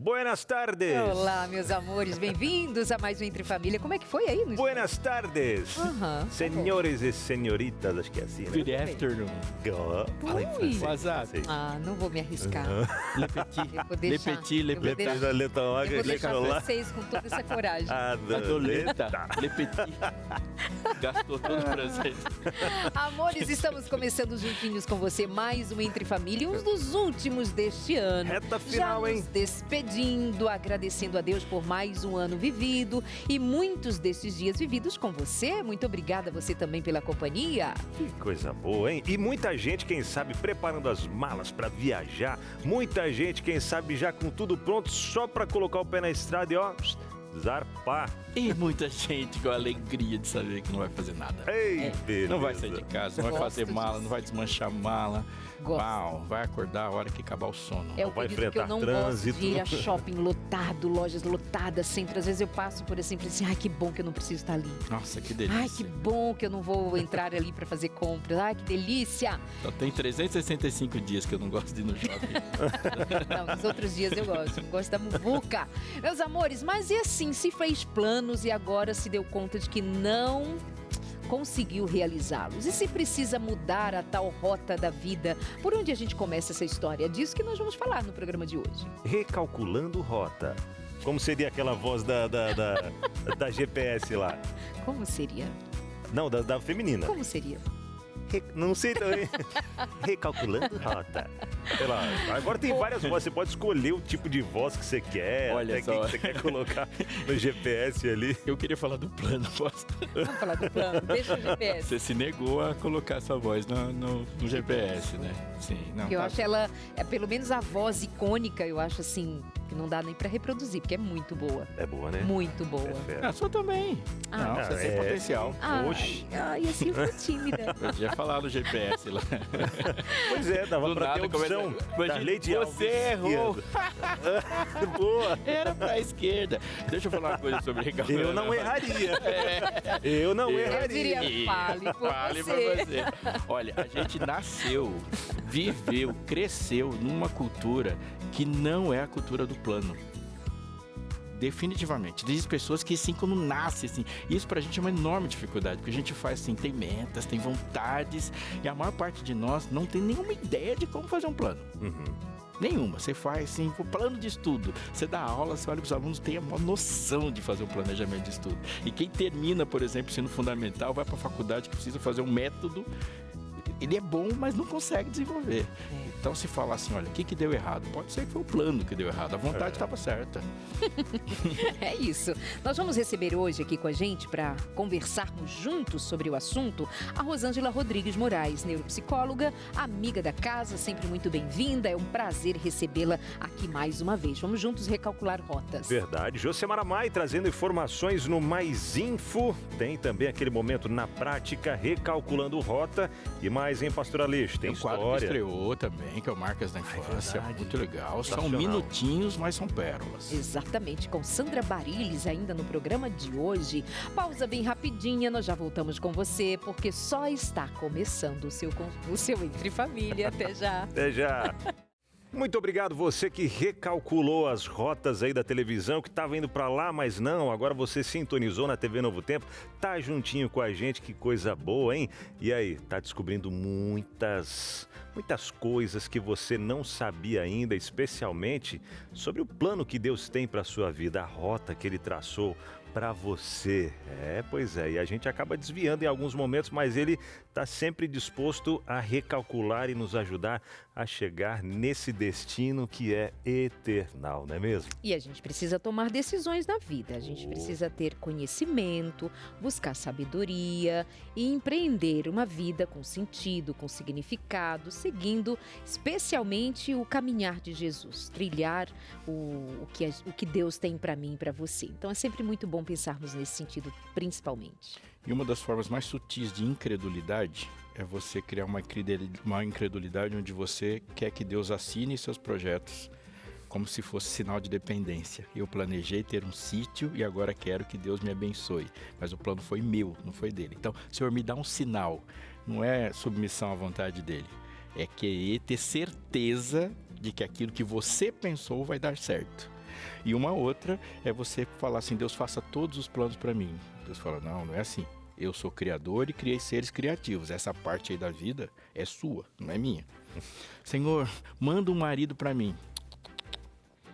Buenas tardes. Olá, meus amores, bem-vindos a mais um Entre Família. Como é que foi aí? Buenas tardes. Senhores e senhoritas, acho que é assim, né? Good afternoon. Fala em francês. WhatsApp. Não vou me arriscar. Le petit. Eu vou deixar. Le petit, le Eu vou petit. deixar. Eu vou deixar Lecola. vocês com toda essa coragem. Adoleta. Le petit. Gastou todo o francês. Amores, estamos começando juntinhos com você mais um Entre Família, um dos últimos deste ano. Reta final, Já hein? nos despedindo, agradecendo a Deus por mais um ano vivido e muitos desses dias vividos com você. Muito obrigada a você também pela companhia. Que coisa boa, hein? E muita gente, quem sabe, preparando as malas pra viajar. Muita gente, quem sabe, já com tudo pronto, só pra colocar o pé na estrada e, ó, zarpar. E muita gente com a alegria de saber que não vai fazer nada. Ei, beleza. Não vai sair de casa, não vai Gosto fazer mala, disso. não vai desmanchar mala. Gosto. Uau, vai acordar a hora que acabar o sono. É o vai período que eu enfrentar não trânsito. gosto de ir a shopping lotado, lojas lotadas sempre. Às vezes eu passo por assim, ai, que bom que eu não preciso estar ali. Nossa, que delícia. Ai, que bom que eu não vou entrar ali pra fazer compras. Ai, que delícia. Só tem 365 dias que eu não gosto de ir no shopping. Não, nos outros dias eu gosto da muvuca. Meus amores, mas e assim, se fez planos e agora se deu conta de que não conseguiu realizá-los? E se precisa mudar a tal rota da vida? Por onde a gente começa essa história? É disso que nós vamos falar no programa de hoje. Recalculando rota. Como seria aquela voz da GPS lá? Como seria? Não, da feminina. Como seria? Não sei também. Recalculando rota. Sei lá, agora tem várias vozes, você pode escolher o tipo de voz que você quer, Olha até só. quem que você quer colocar no GPS ali. Eu queria falar do plano, posso? Vamos falar do plano, deixa o GPS. Você se negou a colocar sua voz no GPS, né? Sim, não. Eu tá. acho ela, pelo menos a voz icônica, eu acho assim, que não dá nem pra reproduzir, porque é muito boa. É boa, né? Muito boa. É fera. A sua também. Não, você tem potencial. Oxi. Ai, assim eu fui tímida. Eu já falar no GPS lá. Pois é, dava Do pra ter nada opção. começa- Da Imagina, Lady você Alves errou. esquerda. Boa. Era pra esquerda. Deixa eu falar uma coisa sobre recalculando. Eu não erraria. Eu não Eu erraria. diria, fale por Fale você. por você. Olha, a gente nasceu, viveu, cresceu numa cultura que não é a cultura do plano. Definitivamente. Existem pessoas que assim, quando nascem, assim, isso pra gente é uma enorme dificuldade, porque a gente faz assim, tem metas, tem vontades, e a maior parte de nós não tem nenhuma ideia de como fazer um plano. Uhum. Nenhuma. Você faz assim, o plano de estudo. Você dá aula, você olha para os alunos, tem uma noção de fazer um planejamento de estudo. E quem termina, por exemplo, ensino fundamental, vai para a faculdade que precisa fazer um método. Ele é bom, mas não consegue desenvolver. Então se falar assim, olha, o que deu errado? Pode ser que foi o plano que deu errado. A vontade estava certa. É isso. Nós vamos receber hoje aqui com a gente para conversarmos juntos sobre o assunto a Rosângela Rodrigues Moraes, neuropsicóloga, amiga da casa, sempre muito bem-vinda. É um prazer recebê-la aqui mais uma vez. Vamos juntos recalcular rotas. Verdade. Josemara Mai trazendo informações no Mais Info. Tem também aquele momento na prática, recalculando rota. E mais, hein, Pastor Aleixo? Tem um quadro que história. estreou também, que é o Marcas da Infância. verdade. Muito legal. São Nacional. minutinhos, mas são pérolas. Exatamente, com Sandra Barilles ainda no programa de hoje. Pausa bem rapidinha, nós já voltamos com você, porque só está começando o seu Entre Família. Até já. Até já. Muito obrigado você que recalculou as rotas aí da televisão, que estava indo para lá, mas não, agora você sintonizou na TV Novo Tempo, tá juntinho com a gente, que coisa boa, hein? E aí, tá descobrindo muitas coisas que você não sabia ainda, especialmente sobre o plano que Deus tem para sua vida, a rota que Ele traçou para você. Pois é, e a gente acaba desviando em alguns momentos, mas Ele está sempre disposto a recalcular e nos ajudar a chegar nesse destino que é eternal, não é mesmo? E a gente precisa tomar decisões na vida, a gente precisa ter conhecimento, buscar sabedoria e empreender uma vida com sentido, com significado, seguindo especialmente o caminhar de Jesus, trilhar o que Deus tem para mim e para você. Então é sempre muito bom pensarmos nesse sentido, principalmente. E uma das formas mais sutis de incredulidade é você criar uma incredulidade onde você quer que Deus assine seus projetos como se fosse sinal de dependência. Eu planejei ter um sítio e agora quero que Deus me abençoe. Mas o plano foi meu, não foi dele. Então, Senhor, me dá um sinal. Não é submissão à vontade dele. É querer ter certeza de que aquilo que você pensou vai dar certo. E uma outra é você falar assim, Deus faça todos os planos para mim. Deus fala, não é assim. Eu sou criador e criei seres criativos. Essa parte aí da vida é sua, não é minha. Senhor, manda um marido para mim.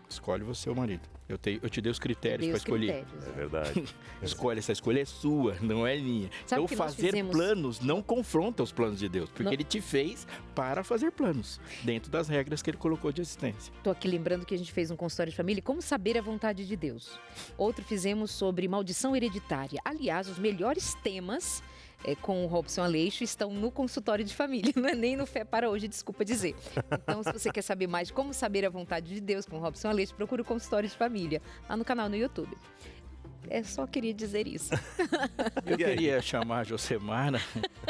Escolhe você o marido. Eu te dei os critérios para escolher. É verdade. Escolhe, essa escolha é sua, não é minha. Sabe então fazer planos não confronta os planos de Deus, porque Ele te fez para fazer planos, dentro das regras que Ele colocou de existência. Estou aqui lembrando que a gente fez um consultório de família, como saber a vontade de Deus. Outro fizemos sobre maldição hereditária. Aliás, os melhores temas com o Robson Aleixo estão no consultório de família, não é nem no Fé para Hoje, desculpa dizer. Então, se você quer saber mais de como saber a vontade de Deus com o Robson Aleixo, procure o consultório de família lá no canal no YouTube. Só queria dizer isso. Eu queria chamar a Josemara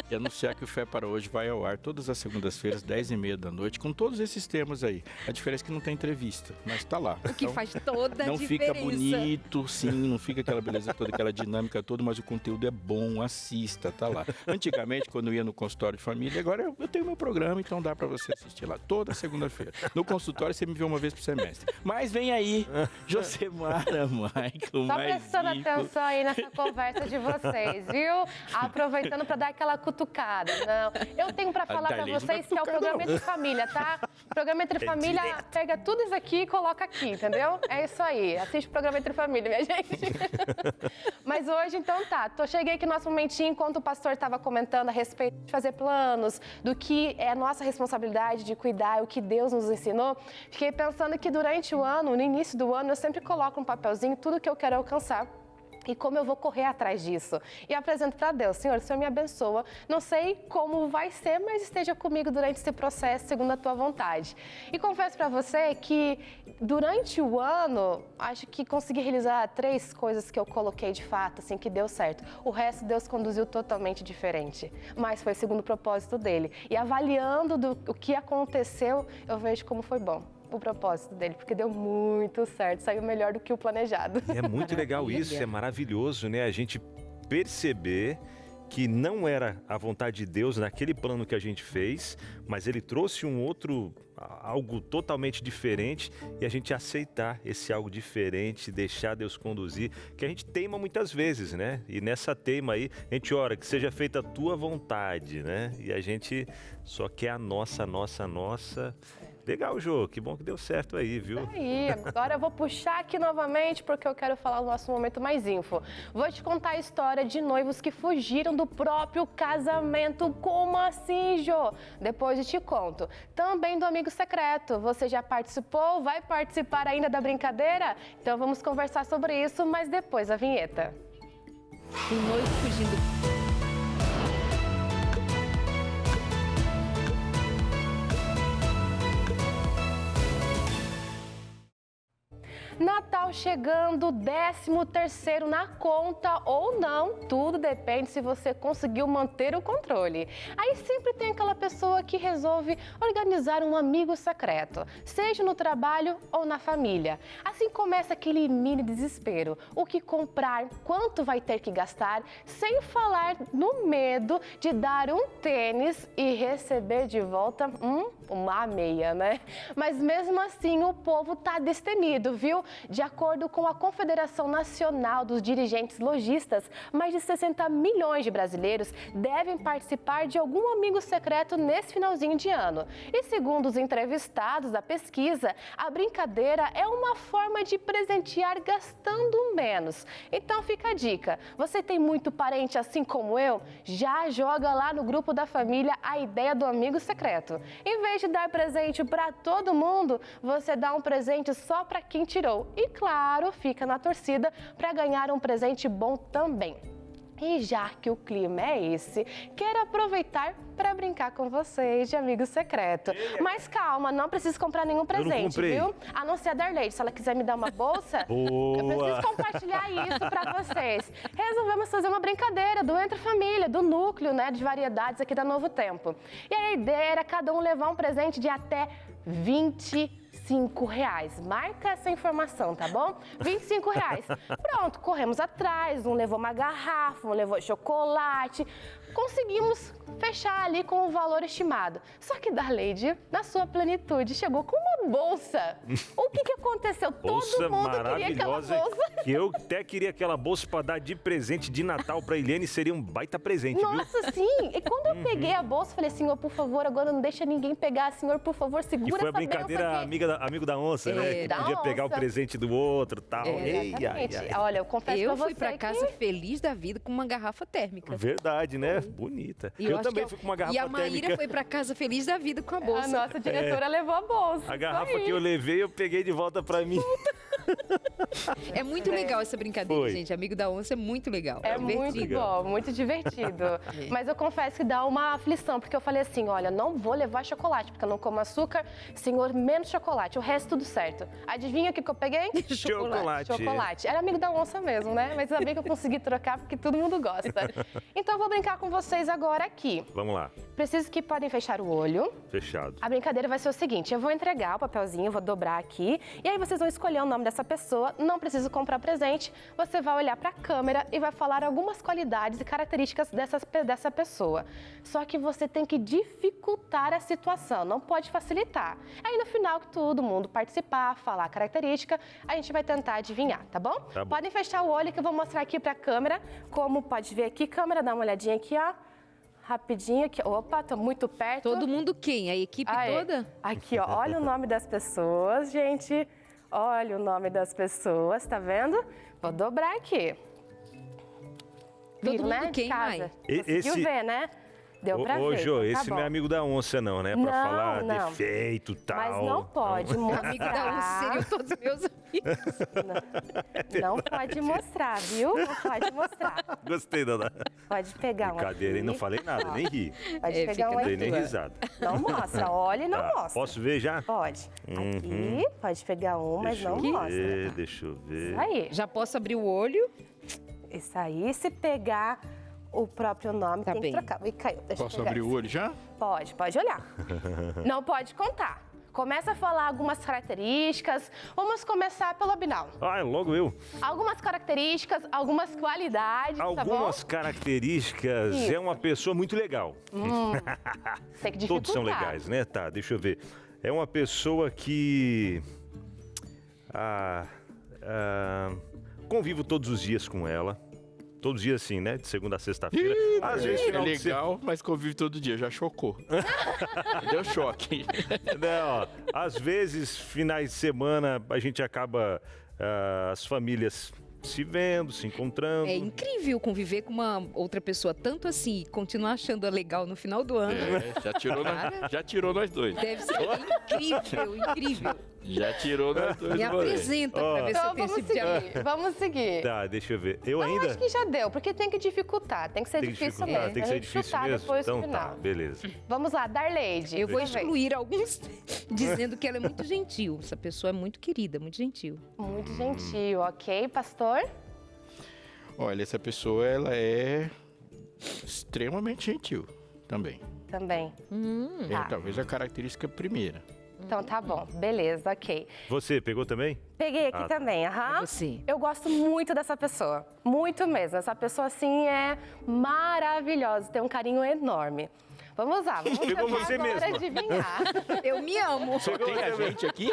e anunciar que o Fé para Hoje vai ao ar todas as segundas-feiras, 10h30 da noite, com todos esses temas aí. A diferença é que não tem entrevista, mas tá lá. O que faz toda a não diferença. Não fica bonito, sim, não fica aquela beleza toda, aquela dinâmica toda, mas o conteúdo é bom, assista, tá lá. Antigamente, quando eu ia no consultório de família, agora eu tenho meu programa, então dá para você assistir lá toda segunda-feira. No consultório, você me vê uma vez por semestre. Mas vem aí, Josemara, Michael, prestando atenção aí nessa conversa de vocês, viu? Aproveitando para dar aquela cutucada. Não, eu tenho para falar para vocês que é o programa Entre Família, tá? O programa Entre Família pega tudo isso aqui e coloca aqui, entendeu? É isso aí. Assiste o programa Entre Família, minha gente. Mas hoje, então tá. Cheguei aqui no nosso momentinho, enquanto o pastor estava comentando a respeito de fazer planos, do que é a nossa responsabilidade de cuidar, o que Deus nos ensinou. Fiquei pensando que durante o ano, no início do ano, eu sempre coloco um papelzinho tudo que eu quero alcançar. E como eu vou correr atrás disso? E apresento para Deus, Senhor, o Senhor me abençoa. Não sei como vai ser, mas esteja comigo durante esse processo, segundo a tua vontade. E confesso para você que durante o ano, acho que consegui realizar 3 coisas que eu coloquei de fato, assim, que deu certo. O resto Deus conduziu totalmente diferente, mas foi segundo o propósito dele. E avaliando o que aconteceu, eu vejo como foi bom o propósito dele, porque deu muito certo, saiu melhor do que o planejado. É muito legal isso, é maravilhoso, né? A gente perceber que não era a vontade de Deus naquele plano que a gente fez, mas Ele trouxe algo totalmente diferente e a gente aceitar esse algo diferente, deixar Deus conduzir, que a gente teima muitas vezes, né? E nessa teima aí, a gente ora que seja feita a tua vontade, né? E a gente só quer a nossa. Legal, Jô, que bom que deu certo aí, viu? Aí, agora eu vou puxar aqui novamente porque eu quero falar o nosso momento mais info. Vou te contar a história de noivos que fugiram do próprio casamento. Como assim, Jô? Depois eu te conto. Também do Amigo Secreto. Você já participou? Vai participar ainda da brincadeira? Então vamos conversar sobre isso, mas depois da vinheta. Tem noivo fugindo. Natal chegando, 13º na conta ou não, tudo depende se você conseguiu manter o controle. Aí sempre tem aquela pessoa que resolve organizar um amigo secreto, seja no trabalho ou na família. Assim começa aquele mini desespero, o que comprar, quanto vai ter que gastar, sem falar no medo de dar um tênis e receber de volta uma meia, né? Mas mesmo assim o povo tá destemido, viu? De acordo com a Confederação Nacional dos Dirigentes Lojistas, mais de 60 milhões de brasileiros devem participar de algum amigo secreto nesse finalzinho de ano. E segundo os entrevistados da pesquisa, a brincadeira é uma forma de presentear gastando menos. Então fica a dica, você tem muito parente assim como eu? Já joga lá no grupo da família a ideia do amigo secreto. Em vez de dar presente para todo mundo, você dá um presente só para quem tirou. E claro, fica na torcida para ganhar um presente bom também. E já que o clima é esse, quero aproveitar para brincar com vocês de amigo secreto. Mas calma, não preciso comprar nenhum presente, viu? A não ser a Darley, se ela quiser me dar uma bolsa, eu preciso compartilhar isso para vocês. Resolvemos fazer uma brincadeira do Entre Família, do núcleo, né, de variedades aqui da Novo Tempo. E a ideia era cada um levar um presente de até 25 25 reais. Marca essa informação, tá bom? 25 reais. Pronto, corremos atrás, um levou uma garrafa, um levou chocolate. Conseguimos fechar ali com o valor estimado. Só que Darleide, na sua plenitude, chegou com uma bolsa. O que aconteceu? Bolsa Todo mundo queria aquela maravilhosa. bolsa. Que eu até queria aquela bolsa para dar de presente de Natal para Eliane, seria um baita presente, viu? Nossa, sim! E quando eu peguei a bolsa, falei, Senhor, por favor, agora não deixa ninguém pegar. Senhor, por favor, segura E foi a essa brincadeira benção aqui. amigo da onça, né? Que da podia pegar o onça. presente do outro e tal. Ei, ai, Exatamente. ai. Olha, eu confesso Eu pra você fui pra casa que... feliz da vida com uma garrafa térmica. Verdade, né? Bonita. E Eu acho também que fui com uma garrafa E a Maíra térmica. foi pra casa feliz da vida com a A bolsa. nossa diretora levou a bolsa. A isso garrafa aí. que eu levei, eu peguei de volta pra mim. É muito legal essa brincadeira, Foi. gente. Amigo da onça é muito legal. É muito divertido. legal. bom, muito divertido. Mas eu confesso que dá uma aflição, porque eu falei assim, olha, não vou levar chocolate, porque eu não como açúcar, senhor, menos chocolate, o resto tudo certo. Adivinha o que eu peguei? Chocolate. Chocolate. Era amigo da onça mesmo, né? Mas ainda bem que eu consegui trocar, porque todo mundo gosta. Então eu vou brincar com vocês agora aqui. Vamos lá. Preciso que podem fechar o olho. Fechado. A brincadeira vai ser o seguinte, eu vou entregar o papelzinho, vou dobrar aqui, e aí vocês vão escolher o nome dessa pessoa, não preciso comprar presente, você vai olhar para a câmera e vai falar algumas qualidades e características dessa pessoa. Só que você tem que dificultar a situação, não pode facilitar. Aí no final que todo mundo participar, falar a característica, a gente vai tentar adivinhar, tá bom? Tá bom. Podem fechar o olho que eu vou mostrar aqui para a câmera, como pode ver aqui, câmera, dá uma olhadinha aqui, ó. Rapidinho aqui. Opa, tô muito perto. Todo mundo quem? A equipe Aí, toda? Aqui, ó. Olha o nome das pessoas, gente. Olha o nome das pessoas, tá vendo? Vou dobrar aqui. Todo Viram, mundo né? quem, Casa. Mãe? Conseguiu Esse- ver, né? Deu pra ver. Ô, Jô, então tá esse bom. não é amigo da onça, não, né? Pra Não, falar não. defeito e tal. Mas não pode mostrar. Amigo da onça seriam todos meus amigos. Não pode mostrar, viu? Não pode mostrar. Gostei, Dona. Pode pegar um Brincadeira, hein? Não aqui. falei nada, nem ri. Pode É, pegar fica um Não na dei nem tua. risada. Não mostra. Olha e não Tá, mostra. posso ver já? Pode. Uhum. Aqui, pode pegar um, mas Deixa não eu mostra. ver, deixa eu ver. Isso aí. Já posso abrir o olho? Isso aí, se pegar o próprio nome, Tá tem bem. que trocar. Ih, caiu. Deixa eu Posso pegar abrir o esse. olho já? Pode olhar. Não pode contar. Começa a falar algumas características. Vamos começar pelo Abinal. Ah, logo eu. Algumas características, algumas qualidades, tá bom? Algumas características. Isso. É uma pessoa muito legal. Tem que dificultar. Todos são legais, né? Tá, deixa eu ver. É uma pessoa que. Convivo todos os dias com ela. Todos os dias, assim, né? De segunda a sexta-feira. Às vezes, É final de legal, mas convive todo dia. Já chocou. Deu choque. Né, ó, às vezes, finais de semana, a gente acaba as famílias se vendo, se encontrando. É incrível conviver com uma outra pessoa tanto assim e continuar achando legal no final do ano. É, já tirou nós dois. Deve ser incrível, incrível. Já tirou nós dois. Me do rolê. apresenta pra ver se Então eu tenho vamos esse tipo de amigo. seguir, vamos seguir. Tá, deixa eu ver. Eu Não, ainda. acho que já deu, porque tem que dificultar. Tem que ser Tem que difícil dificultar, mesmo. tem que A ser gente difícil chutar mesmo. depois no Então tá, final. beleza. Vamos lá, Darleide. Eu vou sua vez. excluir alguns dizendo que ela é muito gentil. Essa pessoa é muito querida, muito gentil. Muito gentil, ok, pastor? Olha, essa pessoa, ela é extremamente gentil também. Também. É, Tá. talvez a característica primeira. Então tá bom, beleza, ok. Você pegou também? Peguei aqui Ah, também, aham. É você. Eu gosto muito dessa pessoa, muito mesmo. Essa pessoa, assim, é maravilhosa, tem um carinho enorme. Vamos lá, vamos Pegou tentar você agora mesma. adivinhar. Eu me amo. Só tem a gente aqui?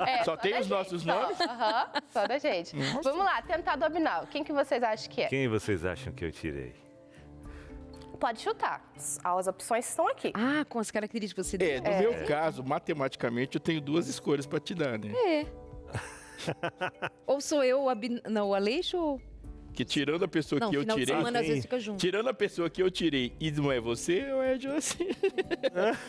É, Só tem da os nossos gente, só. nomes? Aham, só da gente. Vamos lá, tentar do Abinal. Quem que vocês acham que é? Quem vocês acham que eu tirei? Pode chutar. As opções estão aqui. Ah, com as características que você É, deu. no meu caso, matematicamente, eu tenho duas escolhas pra te dar, né? É. Ou sou eu, não, o Aleixo ou... Que tirando a pessoa Não, que eu final de tirei... semana às tem- vezes fica junto. Tirando a pessoa que eu tirei e não é você, ou é Josi?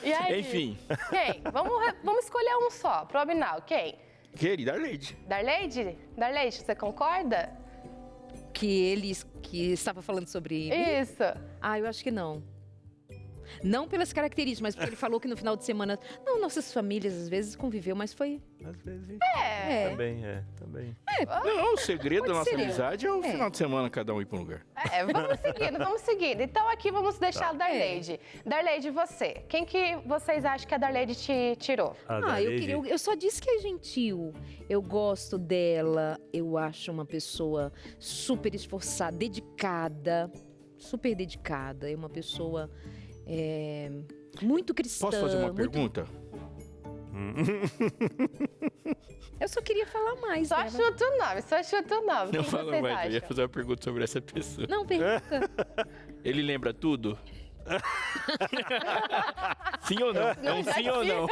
E aí? Enfim, Quem? Vamos escolher um só, pro Abinal. Quem? querida Arleide. Darleide? Darleide, você concorda? Que estava falando sobre mim? Isso. Ah, eu acho que não. Não pelas características, mas porque ele falou que no final de semana... Não, nossas famílias às vezes conviveu, mas foi... Às vezes. É. Também. Não, o segredo da Pode nossa ser. amizade é o final de semana cada um ir para um lugar. Vamos seguindo. Então aqui vamos deixar a Darleide. Darleide, você. Quem que vocês acham que a Darleide te tirou? Eu só disse que é gentil. Eu gosto dela. Eu acho uma pessoa super esforçada, dedicada. Super dedicada. É uma pessoa muito cristã. Posso fazer uma muito... pergunta? Eu só queria falar mais. Só né? chuta o nome. Não Quem fala vocês mais, eu ia acham? fazer uma pergunta sobre essa pessoa. Não, pergunta. Ele lembra tudo? Sim ou não? É um sim ou não?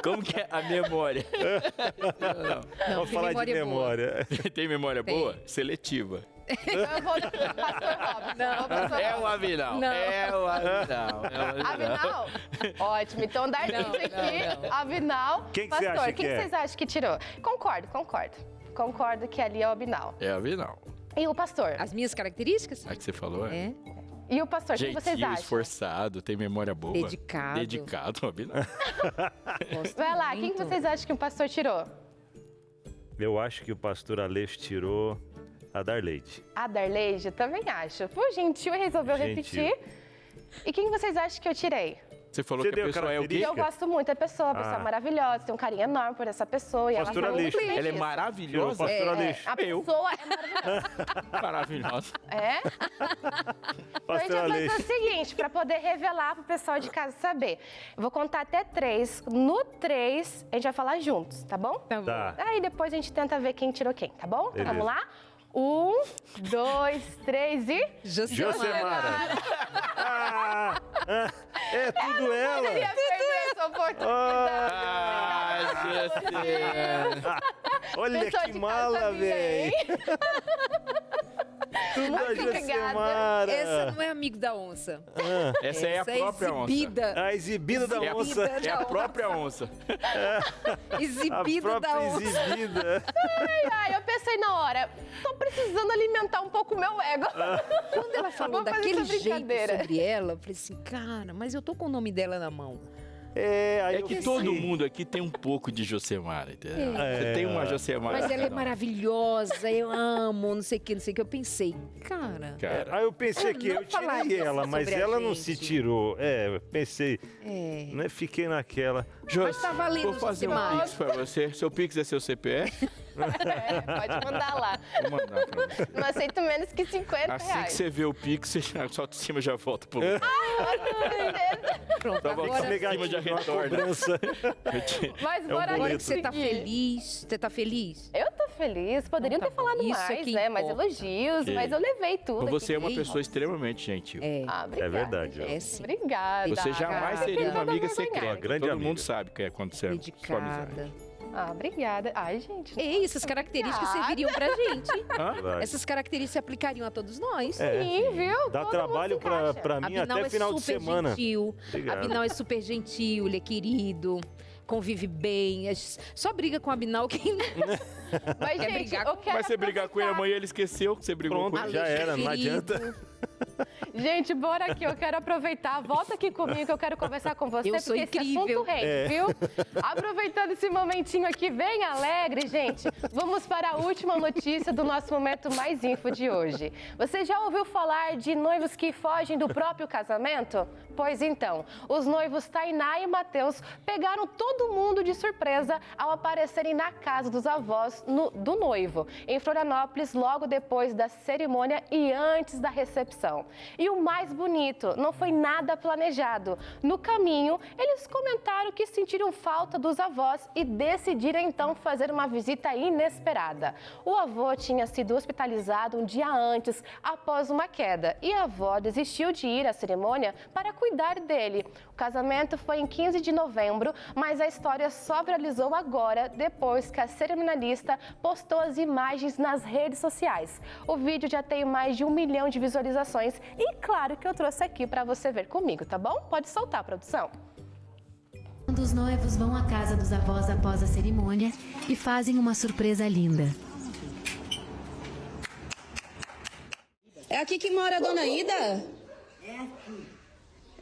Como que é a memória? Não, Vamos falar de memória boa. memória. Tem memória Tem. boa? Seletiva. Então eu vou no Pastor Robson. É o Avinal. Não. É o Avinal. Avinal? Ótimo. Então, Darleide aqui, não. Avinal. Quem que você Pastor, acha quem que é? vocês acham que tirou? Concordo que ali é o Avinal. É Avinal. E o pastor? As minhas características? A que você falou? É. E o pastor, quem vocês Gentil, acham? esforçado, tem memória boa. Dedicado. Dedicado, Avinal. Gosto Vai lá, quem muito. que vocês acham que o pastor tirou? Eu acho que o pastor Aleixo tirou a Darleide. A Darleide, eu também acho. Por gentil, resolveu Gentil. repetir. E quem vocês acham que eu tirei? Você falou Você que a deu pessoa é o quê? Eu gosto muito da pessoa, a pessoa Ah. maravilhosa, tem um carinho enorme por essa pessoa. E ela Pastor falou Aleixo. muito bem Ela é disso. maravilhosa. Pastor Aleixo. A Eu. pessoa é maravilhosa. Maravilhosa. É? Então a Pastor gente vai fazer Aleixo. o seguinte, para poder revelar pro pessoal de casa saber. Eu vou contar até 3. No 3, a gente vai falar juntos, tá bom? Tá bom. Tá. Aí depois a gente tenta ver quem tirou quem, tá bom? Beleza. Vamos lá? 1, 2, 3 e... Josemara. É tudo ela. Queria perder essa oportunidade. Olha Pessoal que de casa mala, sabia, velho. hein? Tudo a Muito obrigada. Josemara. Essa não é amigo da onça. Essa é a própria onça. exibida. A exibida da É a, onça. é a própria onça. A Exibida da própria onça. exibida. Ai, eu pensei na hora, tô precisando alimentar um pouco o meu ego. Quando ela falou Vamos fazer daquele essa jeito brincadeira. sobre ela, eu falei assim, cara, mas eu tô com o nome dela na mão. Aí É eu que pensei. todo mundo aqui tem um pouco de Josemara, entendeu? É. Você tem uma Josemara. Mas ela é cada um. maravilhosa, eu amo, não sei o que, não sei o que. Eu pensei, cara, Cara, Aí eu pensei Eu que não eu tirei falaria ela, mas sobre a ela não se gente. tirou. Eu pensei, é. Fiquei naquela. Jos, tá valendo, vou fazer um Josemara. Pix pra você. Seu Pix é seu CPF? Pode mandar lá. Vou mandar pra você. Não aceito menos que 50 Assim que reais. você vê o Pix, você já solta em cima e já volta pro lugar. Pronto, Só volta agora em cima já retorna. cobrança. Mas um bora boleto. que você tá seguir. feliz, você tá feliz? Eu tô feliz, poderiam Então ter tá bom. falado Isso é mais, que né? Mais importa. elogios, Ok. mas eu levei tudo. Você é aqui. uma pessoa extremamente gentil. É, Ah, obrigada. É verdade, gente. é sim. Obrigada. Você jamais seria uma Obrigada. amiga Uma secreta. grande Todo amiga. mundo sabe que é quando você é sua amizade. dedicada. Ah, obrigada. Ai, gente. Ei, essas características serviriam pra gente. Hã? Verdade. Essas características se aplicariam a todos nós. Sim, viu? Dá Todo trabalho mundo se encaixa. pra mim Abinal até é final de super semana. gentil. Obrigado. Abinal é super gentil, ele é querido, convive bem. Só briga com o Abinal quem Mas, Quer gente, brigar eu com- quero Mas você brigar com ele aproveitar. amanhã, ele esqueceu que você brigou Pronto. com ele. Já era, não querido. adianta. Gente, bora aqui, eu quero aproveitar. Volta aqui comigo que eu quero conversar com você, Eu sou porque esse incrível. assunto rende, viu? Aproveitando esse momentinho aqui bem alegre, gente, vamos para a última notícia do nosso momento mais info de hoje. Você já ouviu falar de noivos que fogem do próprio casamento? Pois então, os noivos Tainá e Matheus pegaram todo mundo de surpresa ao aparecerem na casa dos avós do noivo, em Florianópolis, logo depois da cerimônia e antes da recepção. E o mais bonito, não foi nada planejado. No caminho, eles comentaram que sentiram falta dos avós e decidiram então fazer uma visita inesperada. O avô tinha sido hospitalizado um dia antes, após uma queda, e a avó desistiu de ir à cerimônia para cuidar dele. O casamento foi em 15 de novembro, mas a história só viralizou agora, depois que a cerimonialista postou as imagens nas redes sociais. O vídeo já tem mais de 1 milhão de visualizações e claro que eu trouxe aqui para você ver comigo, tá bom? Pode soltar, produção. Quando os noivos vão à casa dos avós após a cerimônia e fazem uma surpresa linda. É aqui que mora a dona Ida?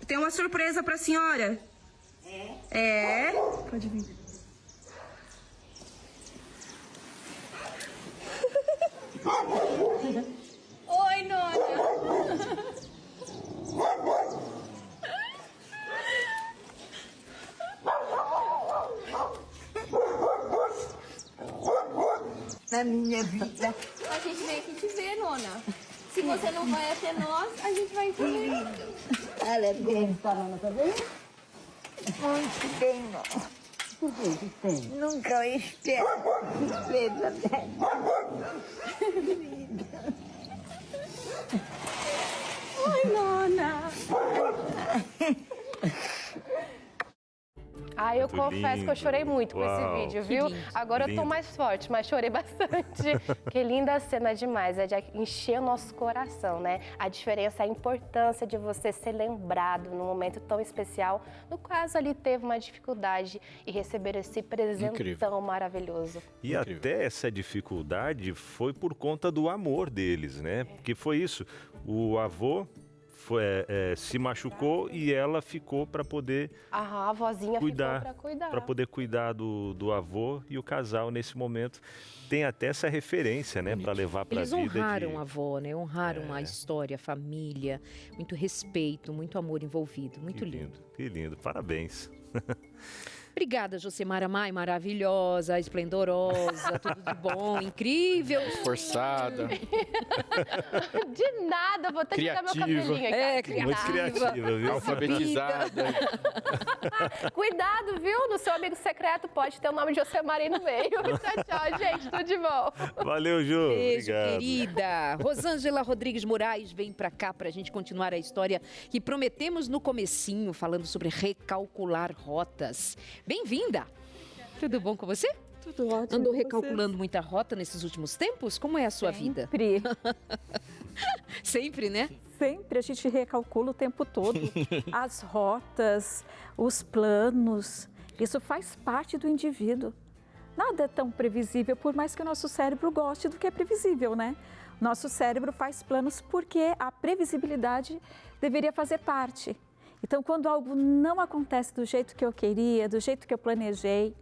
Tem uma surpresa pra senhora. É? Pode vir. Oi, Nona. Na minha vida. A gente vem aqui te ver, Nona. Se você não vai até nós, a gente vai te ver. Ela é bem falando, tá vendo? Onde tem, não. Por que tem? Nunca eu espero. Veja bem. Oi, Nona. Eu confesso que eu chorei muito com esse vídeo, viu? Agora eu tô lindo. mais forte, mas chorei bastante. Que linda cena demais, é de encher o nosso coração, né? A diferença, a importância de você ser lembrado num momento tão especial. No caso, ali teve uma dificuldade e receber esse presentão maravilhoso. E até essa dificuldade foi por conta do amor deles, né? Porque foi isso, o avô se machucou e ela ficou para poder A vozinha cuidar, ficou para cuidar. para poder cuidar do avô, e o casal nesse momento tem até essa referência, né, para levar para a vida. Eles honraram a avó, né? Honraram a história, a família, muito respeito, muito amor envolvido, muito lindo. Que lindo, parabéns. Obrigada, Josemara Mai, maravilhosa, esplendorosa, tudo de bom, incrível. Esforçada. De nada, vou ter que dar meu cabelinho aqui. Muito criativa, viu? Alfabetizada. Cuidado, viu? No seu amigo secreto pode ter o nome de Josemara aí no meio. Tchau, tchau, gente. Tudo de bom. Valeu, Ju. Beijo, Obrigado. querida. Rosângela Rodrigues Moraes vem pra cá pra gente continuar a história que prometemos no comecinho, falando sobre recalcular rotas. Bem-vinda. Tudo bom com você? Tudo ótimo. Andou recalculando muita rota nesses últimos tempos? Como é a sua vida? Sempre. Sempre, né? Sempre a gente recalcula o tempo todo. As rotas, os planos, isso faz parte do indivíduo. Nada é tão previsível, por mais que o nosso cérebro goste do que é previsível, né? Nosso cérebro faz planos porque a previsibilidade deveria fazer parte. Então, quando algo não acontece do jeito que eu queria, do jeito que eu planejei,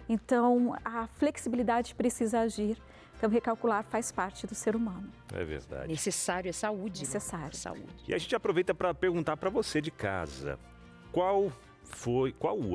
então a flexibilidade precisa agir. Então, recalcular faz parte do ser humano. É verdade. Necessário é saúde. Necessário. Saúde. E a gente aproveita para perguntar para você de casa, qual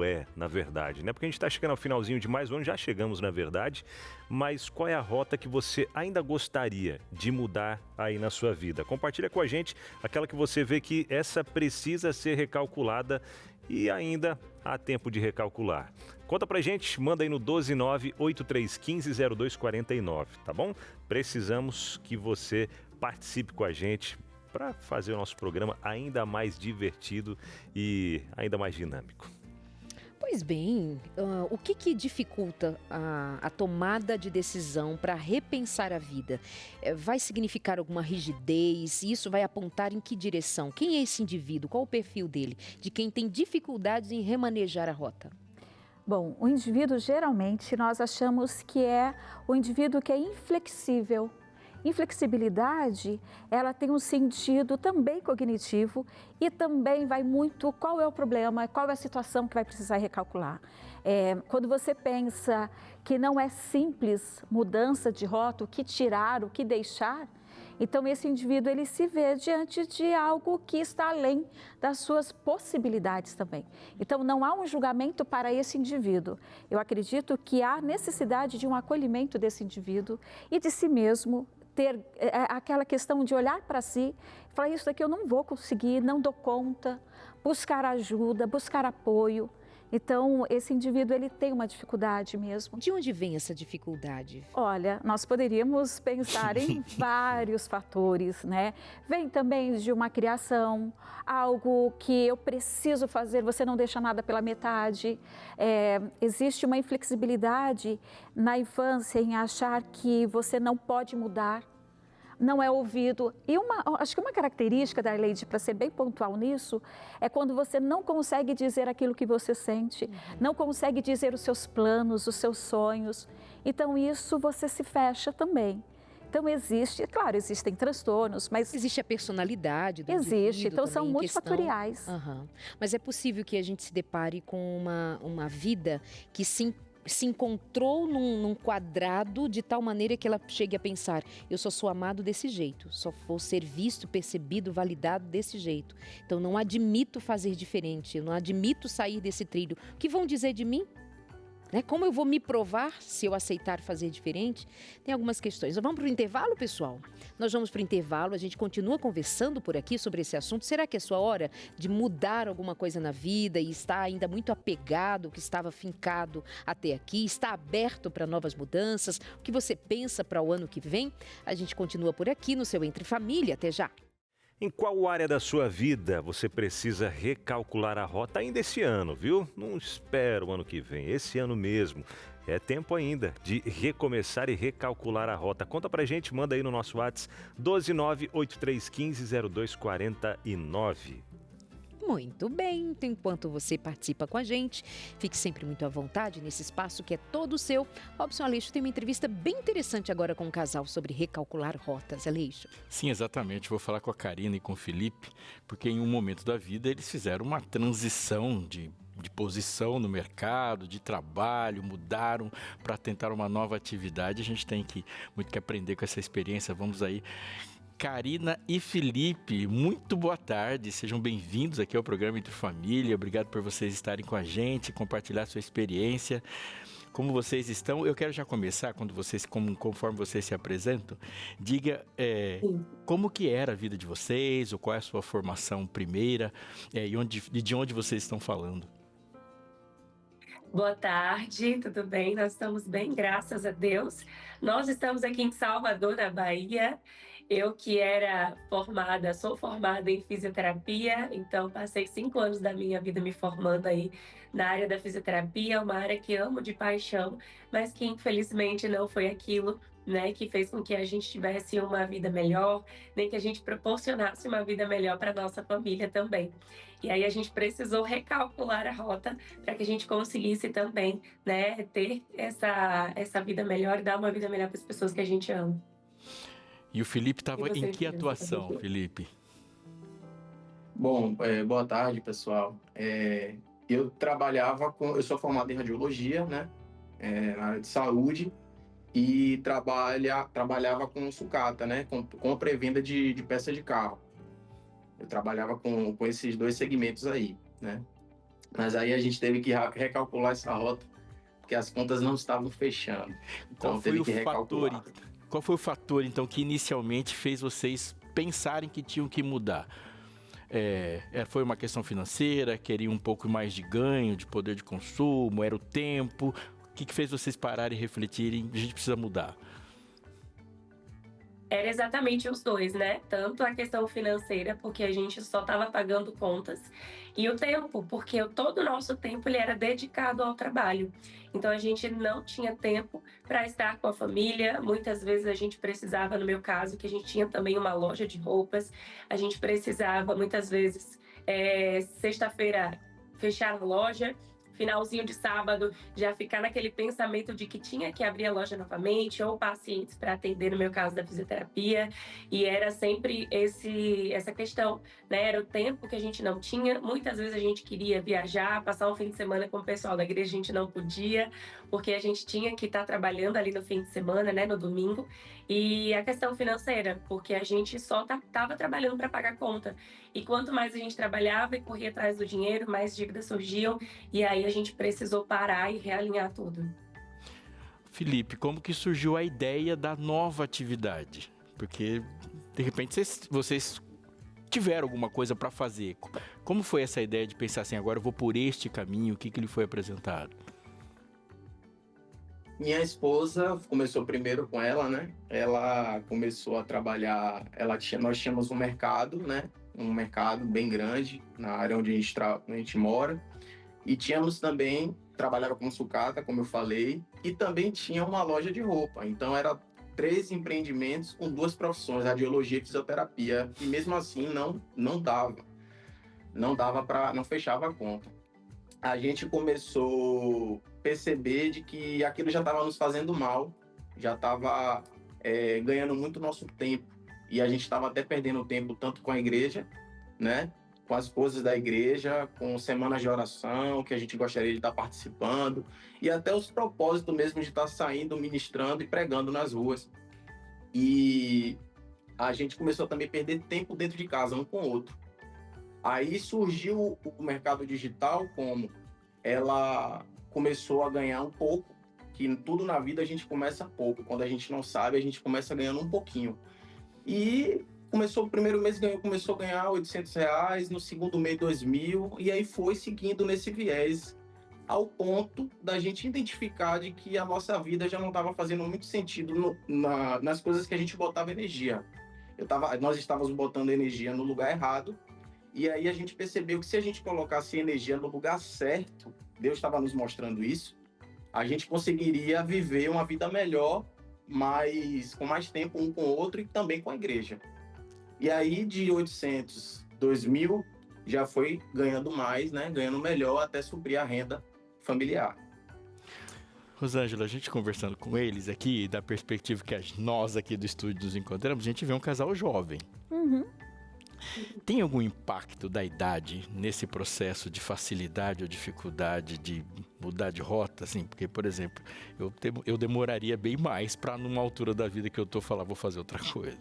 é, na verdade, né? Porque a gente está chegando ao finalzinho de mais um ano, já chegamos, na verdade, mas qual é a rota que você ainda gostaria de mudar aí na sua vida? Compartilha com a gente aquela que você vê que essa precisa ser recalculada e ainda há tempo de recalcular. Conta pra gente, manda aí no 12983150249, tá bom? Precisamos que você participe com a gente para fazer o nosso programa ainda mais divertido e ainda mais dinâmico. Pois bem, o que dificulta a tomada de decisão para repensar a vida? Vai significar alguma rigidez? Isso vai apontar em que direção? Quem é esse indivíduo? Qual o perfil dele? De quem tem dificuldades em remanejar a rota? Bom, o indivíduo, geralmente, nós achamos que é o indivíduo que é inflexível. Inflexibilidade, ela tem um sentido também cognitivo e também vai muito qual é o problema, qual é a situação que vai precisar recalcular. Quando você pensa que não é simples mudança de rota, o que tirar, o que deixar, então esse indivíduo ele se vê diante de algo que está além das suas possibilidades também. Então não há um julgamento para esse indivíduo. Eu acredito que há necessidade de um acolhimento desse indivíduo e de si mesmo, ter aquela questão de olhar para si, falar isso daqui eu não vou conseguir, não dou conta, buscar ajuda, buscar apoio. Então, esse indivíduo, ele tem uma dificuldade mesmo. De onde vem essa dificuldade? Olha, nós poderíamos pensar em vários fatores, né? Vem também de uma criação, algo que eu preciso fazer, você não deixa nada pela metade. Existe uma inflexibilidade na infância em achar que você não pode mudar, não é ouvido. E acho que uma característica da Arleide, para ser bem pontual nisso, é quando você não consegue dizer aquilo que você sente, não consegue dizer os seus planos, os seus sonhos. Então, isso você se fecha também. Então existe, claro, existem transtornos, mas existe a personalidade do existe, indivíduo então são também em multifatoriais. Aham. Mas é possível que a gente se depare com uma vida que se encontrou num quadrado de tal maneira que ela chegue a pensar: eu só sou amado desse jeito, só vou ser visto, percebido, validado desse jeito. Então não admito fazer diferente, eu não admito sair desse trilho. O que vão dizer de mim? Como eu vou me provar se eu aceitar fazer diferente? Tem algumas questões. Vamos para o intervalo, pessoal? Nós vamos para o intervalo, a gente continua conversando por aqui sobre esse assunto. Será que é sua hora de mudar alguma coisa na vida e está ainda muito apegado, que estava fincado até aqui? Está aberto para novas mudanças? O que você pensa para o ano que vem? A gente continua por aqui no seu Entre Família. Até já! Em qual área da sua vida você precisa recalcular a rota ainda esse ano, viu? Não espera o ano que vem, esse ano mesmo. É tempo ainda de recomeçar e recalcular a rota. Conta pra gente, manda aí no nosso WhatsApp 12983150249. Muito bem, então, enquanto você participa com a gente, fique sempre muito à vontade nesse espaço que é todo seu. Robson Aleixo tem uma entrevista bem interessante agora com um casal sobre recalcular rotas. Aleixo. Sim, exatamente. Vou falar com a Karina e com o Felipe, porque em um momento da vida eles fizeram uma transição de posição no mercado, de trabalho, mudaram para tentar uma nova atividade. A gente tem muito que aprender com essa experiência. Vamos aí. Karina e Felipe, muito boa tarde, sejam bem-vindos aqui ao programa Entre Família, obrigado por vocês estarem com a gente, compartilhar sua experiência, como vocês estão. Eu quero já começar, conforme vocês se apresentam, diga como que era a vida de vocês, ou qual é a sua formação primeira, e de onde vocês estão falando. Boa tarde, tudo bem? Nós estamos bem, graças a Deus. Nós estamos aqui em Salvador, na Bahia. Eu que sou formada em fisioterapia, então passei 5 anos da minha vida me formando aí na área da fisioterapia, uma área que amo de paixão, mas que infelizmente não foi aquilo, né, que fez com que a gente tivesse uma vida melhor, nem que a gente proporcionasse uma vida melhor para nossa família também. E aí a gente precisou recalcular a rota para que a gente conseguisse também, né, ter essa vida melhor e dar uma vida melhor para as pessoas que a gente ama. E o Felipe estava em que atuação, Felipe? Bom, boa tarde, pessoal. Eu sou formado em radiologia, né, na área de saúde, e trabalhava com sucata, né, com a pré-venda de peças de carro. Eu trabalhava com esses 2 segmentos aí, né. Mas aí a gente teve que recalcular essa rota, porque as contas não estavam fechando. Então teve que recalcular. Qual foi o fator, então, que inicialmente fez vocês pensarem que tinham que mudar? Foi uma questão financeira, queriam um pouco mais de ganho, de poder de consumo, era o tempo? O que fez vocês pararem e refletirem, a gente precisa mudar? Era exatamente os dois, né? Tanto a questão financeira, porque a gente só estava pagando contas, e o tempo, porque todo o nosso tempo ele era dedicado ao trabalho. Então a gente não tinha tempo para estar com a família. Muitas vezes a gente precisava, no meu caso, que a gente tinha também uma loja de roupas, a gente precisava muitas vezes, sexta-feira, fechar a loja, finalzinho de sábado, já ficar naquele pensamento de que tinha que abrir a loja novamente, ou pacientes para atender, no meu caso da fisioterapia, e era sempre essa questão, né? Era o tempo que a gente não tinha. Muitas vezes a gente queria viajar, passar um fim de semana com o pessoal da igreja, a gente não podia, porque a gente tinha que estar trabalhando ali no fim de semana, né, no domingo. E a questão financeira, porque a gente só estava trabalhando para pagar conta. E quanto mais a gente trabalhava e corria atrás do dinheiro, mais dívidas surgiam, e aí a gente precisou parar e realinhar tudo. Felipe, como que surgiu a ideia da nova atividade? Porque, de repente, vocês tiveram alguma coisa para fazer. Como foi essa ideia de pensar assim, agora eu vou por este caminho? O que lhe foi apresentado? Minha esposa, começou primeiro com ela, né? Ela começou a trabalhar, nós tínhamos um mercado, né? Um mercado bem grande na área onde a gente mora. E tínhamos também, trabalhava com sucata, como eu falei, e também tinha uma loja de roupa. Então, era 3 empreendimentos com 2 profissões, radiologia e fisioterapia. E mesmo assim, não dava. Não fechava a conta. A gente começou a perceber de que aquilo já estava nos fazendo mal, já estava ganhando muito nosso tempo. E a gente estava até perdendo tempo tanto com a igreja, né? Com as coisas da igreja, com semanas de oração, que a gente gostaria de estar participando, e até os propósitos mesmo de estar saindo, ministrando e pregando nas ruas. E a gente começou também a perder tempo dentro de casa, um com o outro. Aí surgiu o mercado digital, como ela começou a ganhar um pouco, que tudo na vida a gente começa pouco. Quando a gente não sabe, a gente começa ganhando um pouquinho. E o primeiro mês começou a ganhar R$800, no segundo mês 2.000, e aí foi seguindo nesse viés, ao ponto da gente identificar de que a nossa vida já não estava fazendo muito sentido nas coisas que a gente botava energia. Nós estávamos botando energia no lugar errado, e aí a gente percebeu que se a gente colocasse energia no lugar certo, Deus estava nos mostrando isso, a gente conseguiria viver uma vida melhor, com mais tempo um com o outro e também com a igreja. E aí, de 800, 2.000, já foi ganhando mais, né? Ganhando melhor até suprir a renda familiar. Rosângela, a gente conversando com eles aqui, da perspectiva que nós aqui do estúdio nos encontramos, a gente vê um casal jovem. Uhum. Tem algum impacto da idade nesse processo de facilidade ou dificuldade de mudar de rota? Assim, porque, por exemplo, eu demoraria bem mais para, numa altura da vida que eu estou, falar, vou fazer outra coisa.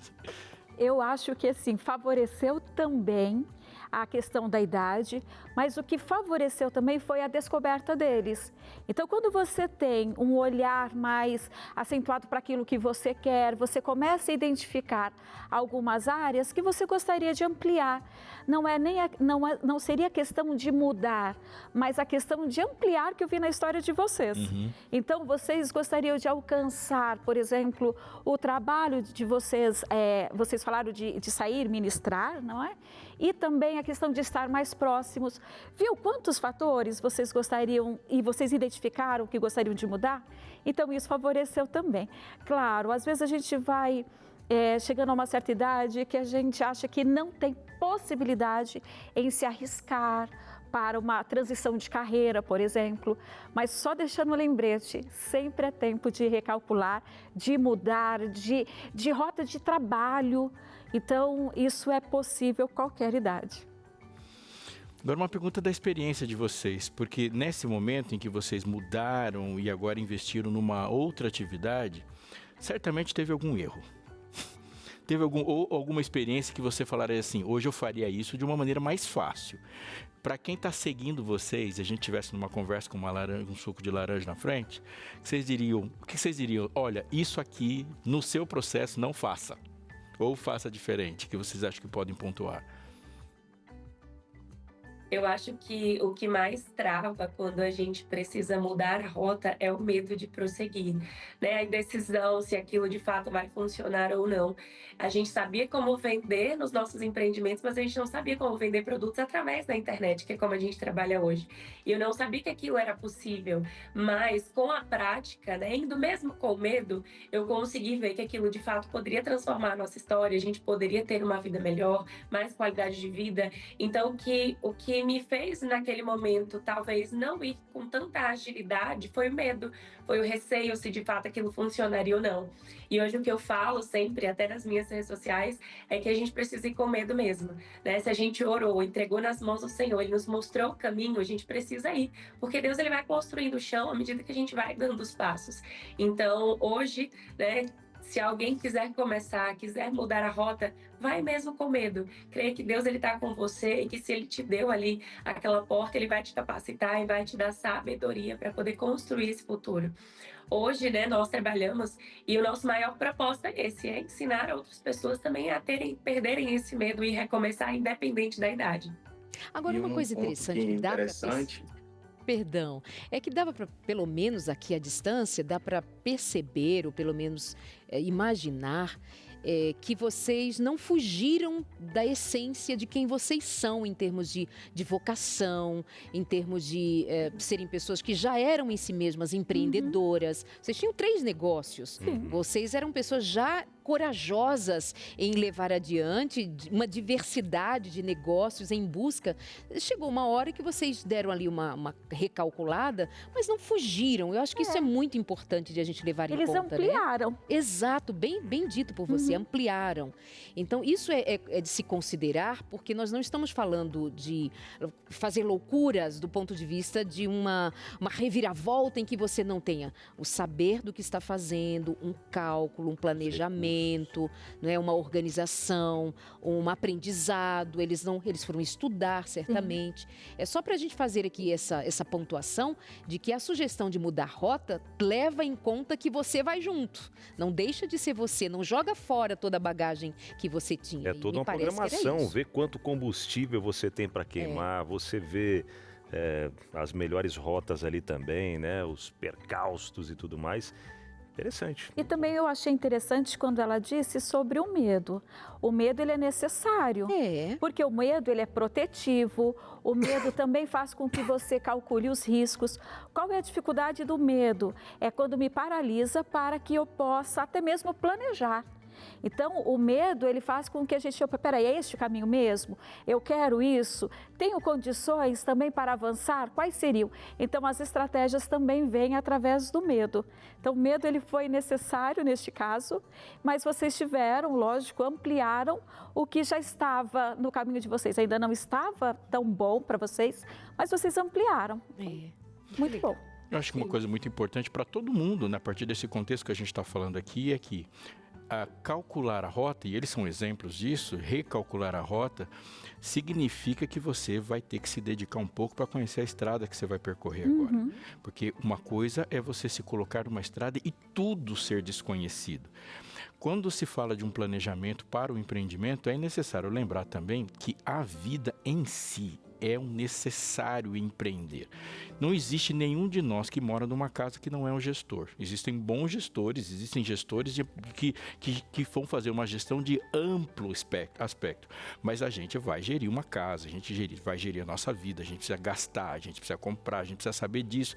Eu acho que, assim, favoreceu também a questão da idade, mas o que favoreceu também foi a descoberta deles. Então, quando você tem um olhar mais acentuado para aquilo que você quer, você começa a identificar algumas áreas que você gostaria de ampliar. Não seria questão de mudar, mas a questão de ampliar que eu vi na história de vocês. Uhum. Então, vocês gostariam de alcançar, por exemplo, o trabalho de vocês, vocês falaram de sair, ministrar, não é? E também a questão de estar mais próximos. Viu quantos fatores vocês gostariam e vocês identificaram que gostariam de mudar? Então, isso favoreceu também. Claro, às vezes a gente vai chegando a uma certa idade que a gente acha que não tem possibilidade em se arriscar para uma transição de carreira, por exemplo, mas só deixando um lembrete, sempre é tempo de recalcular, de mudar, de rota de trabalho. Então, isso é possível qualquer idade. Agora, uma pergunta da experiência de vocês, porque nesse momento em que vocês mudaram e agora investiram numa outra atividade, certamente teve algum erro. Teve alguma experiência que você falaria assim, hoje eu faria isso de uma maneira mais fácil. Para quem está seguindo vocês, a gente estivesse numa conversa com um suco de laranja na frente, o que vocês diriam? Olha, isso aqui no seu processo não faça. Ou faça diferente, que vocês acham que podem pontuar? Eu acho que o que mais trava quando a gente precisa mudar a rota é o medo de prosseguir, né? A indecisão se aquilo de fato vai funcionar ou não. A gente sabia como vender nos nossos empreendimentos, mas a gente não sabia como vender produtos através da internet, que é como a gente trabalha hoje. E eu não sabia que aquilo era possível, mas com a prática, né, indo mesmo com medo, eu consegui ver que aquilo de fato poderia transformar a nossa história, a gente poderia ter uma vida melhor, mais qualidade de vida. Então, o que me fez naquele momento talvez não ir com tanta agilidade foi o medo, foi o receio se de fato aquilo funcionaria ou não. E hoje o que eu falo sempre, até nas minhas redes sociais, é que a gente precisa ir com medo mesmo, né? Se a gente orou, entregou nas mãos do Senhor, Ele nos mostrou o caminho, a gente precisa ir, porque Deus ele vai construindo o chão à medida que a gente vai dando os passos. Então hoje, né, se alguém quiser começar, quiser mudar a rota, vai mesmo com medo. Creia que Deus ele está com você e que se Ele te deu ali aquela porta, Ele vai te capacitar e vai te dar sabedoria para poder construir esse futuro. Hoje, né, nós trabalhamos e o nosso maior propósito é esse, é ensinar outras pessoas também a perderem esse medo e recomeçar independente da idade. Agora, uma coisa interessante, dá para Perdão, é que dava para, pelo menos aqui à distância, dá para perceber, ou pelo menos imaginar, que vocês não fugiram da essência de quem vocês são em termos de vocação, em termos de serem pessoas que já eram em si mesmas empreendedoras. Vocês tinham 3 negócios. Sim. Vocês eram pessoas já corajosas em levar adiante uma diversidade de negócios em busca. Chegou uma hora que vocês deram ali uma recalculada, mas não fugiram. Eu acho que isso é muito importante de a gente levar em conta. Eles ampliaram. Né? Exato, bem dito por você, ampliaram. Então, isso é de se considerar, porque nós não estamos falando de fazer loucuras do ponto de vista de uma reviravolta em que você não tenha o saber do que está fazendo, um cálculo, um planejamento, não é, uma organização, um aprendizado. Eles foram estudar, certamente. É só para a gente fazer aqui essa pontuação de que a sugestão de mudar rota leva em conta que você vai junto. Não deixa de ser você, não joga fora toda a bagagem que você tinha. É toda uma programação, ver quanto combustível você tem para queimar, você vê as melhores rotas ali também, né? Os percalços e tudo mais. Interessante. E também eu achei interessante quando ela disse sobre o medo. O medo, ele é necessário. Porque o medo, ele é protetivo. O medo também faz com que você calcule os riscos. Qual é a dificuldade do medo? É quando me paralisa para que eu possa até mesmo planejar. Então, o medo, ele faz com que a gente... Peraí, é este o caminho mesmo? Eu quero isso? Tenho condições também para avançar? Quais seriam? Então, as estratégias também vêm através do medo. Então, o medo, ele foi necessário neste caso, mas vocês tiveram, lógico, ampliaram o que já estava no caminho de vocês. Ainda não estava tão bom para vocês, mas vocês ampliaram. Muito bom. Eu acho que uma coisa muito importante para todo mundo, né, a partir desse contexto que a gente está falando aqui, é que calcular a rota, e eles são exemplos disso, recalcular a rota, significa que você vai ter que se dedicar um pouco para conhecer a estrada que você vai percorrer agora. Porque uma coisa é você se colocar numa estrada e tudo ser desconhecido. Quando se fala de um planejamento para o empreendimento, é necessário lembrar também que a vida em si é um necessário empreender. Não existe nenhum de nós que mora numa casa que não é um gestor. Existem bons gestores, existem gestores que vão fazer uma gestão de amplo aspecto. Mas a gente vai gerir uma casa, a gente vai gerir a nossa vida, a gente precisa gastar, a gente precisa comprar, a gente precisa saber disso.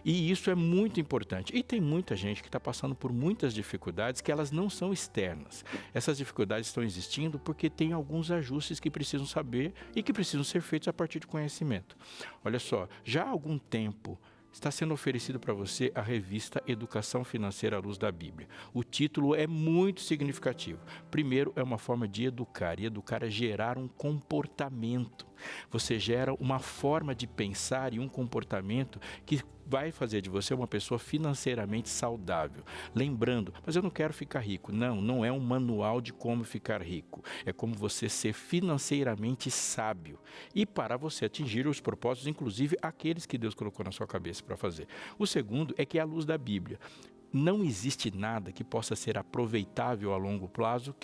E isso é muito importante. E tem muita gente que está passando por muitas dificuldades que elas não são externas. Essas dificuldades estão existindo porque tem alguns ajustes que precisam saber e que precisam ser feitos a partir de conhecimento. Olha só, já há algum tempo está sendo oferecido para você a revista Educação Financeira à Luz da Bíblia. O título é muito significativo. Primeiro, é uma forma de educar, e educar é gerar um comportamento. Você gera uma forma de pensar e um comportamento que vai fazer de você uma pessoa financeiramente saudável. Lembrando, mas eu não quero ficar rico. Não, não é um manual de como ficar rico. É como você ser financeiramente sábio. E para você atingir os propósitos, inclusive aqueles que Deus colocou na sua cabeça para fazer. O segundo é que é a luz da Bíblia. Não existe nada que possa ser aproveitável a longo prazo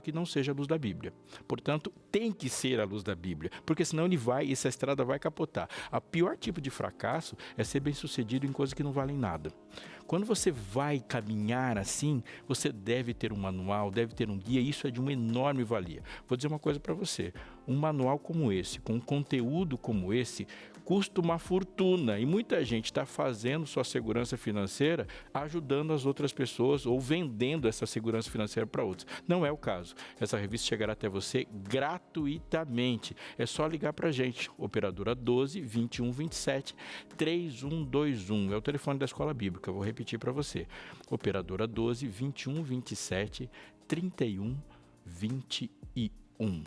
que não seja a luz da Bíblia. Portanto, tem que ser a luz da Bíblia, porque senão essa estrada vai capotar. O pior tipo de fracasso é ser bem-sucedido em coisas que não valem nada. Quando você vai caminhar assim, você deve ter um manual, deve ter um guia, e isso é de uma enorme valia. Vou dizer uma coisa para você, um manual como esse, com um conteúdo como esse, custa uma fortuna, e muita gente está fazendo sua segurança financeira ajudando as outras pessoas ou vendendo essa segurança financeira para outros. Não é o caso. Essa revista chegará até você gratuitamente. É só ligar para a gente, operadora 12 21 27 3121. É o telefone da Escola Bíblica, eu vou repetir para você. Operadora 12 21 27 31 21.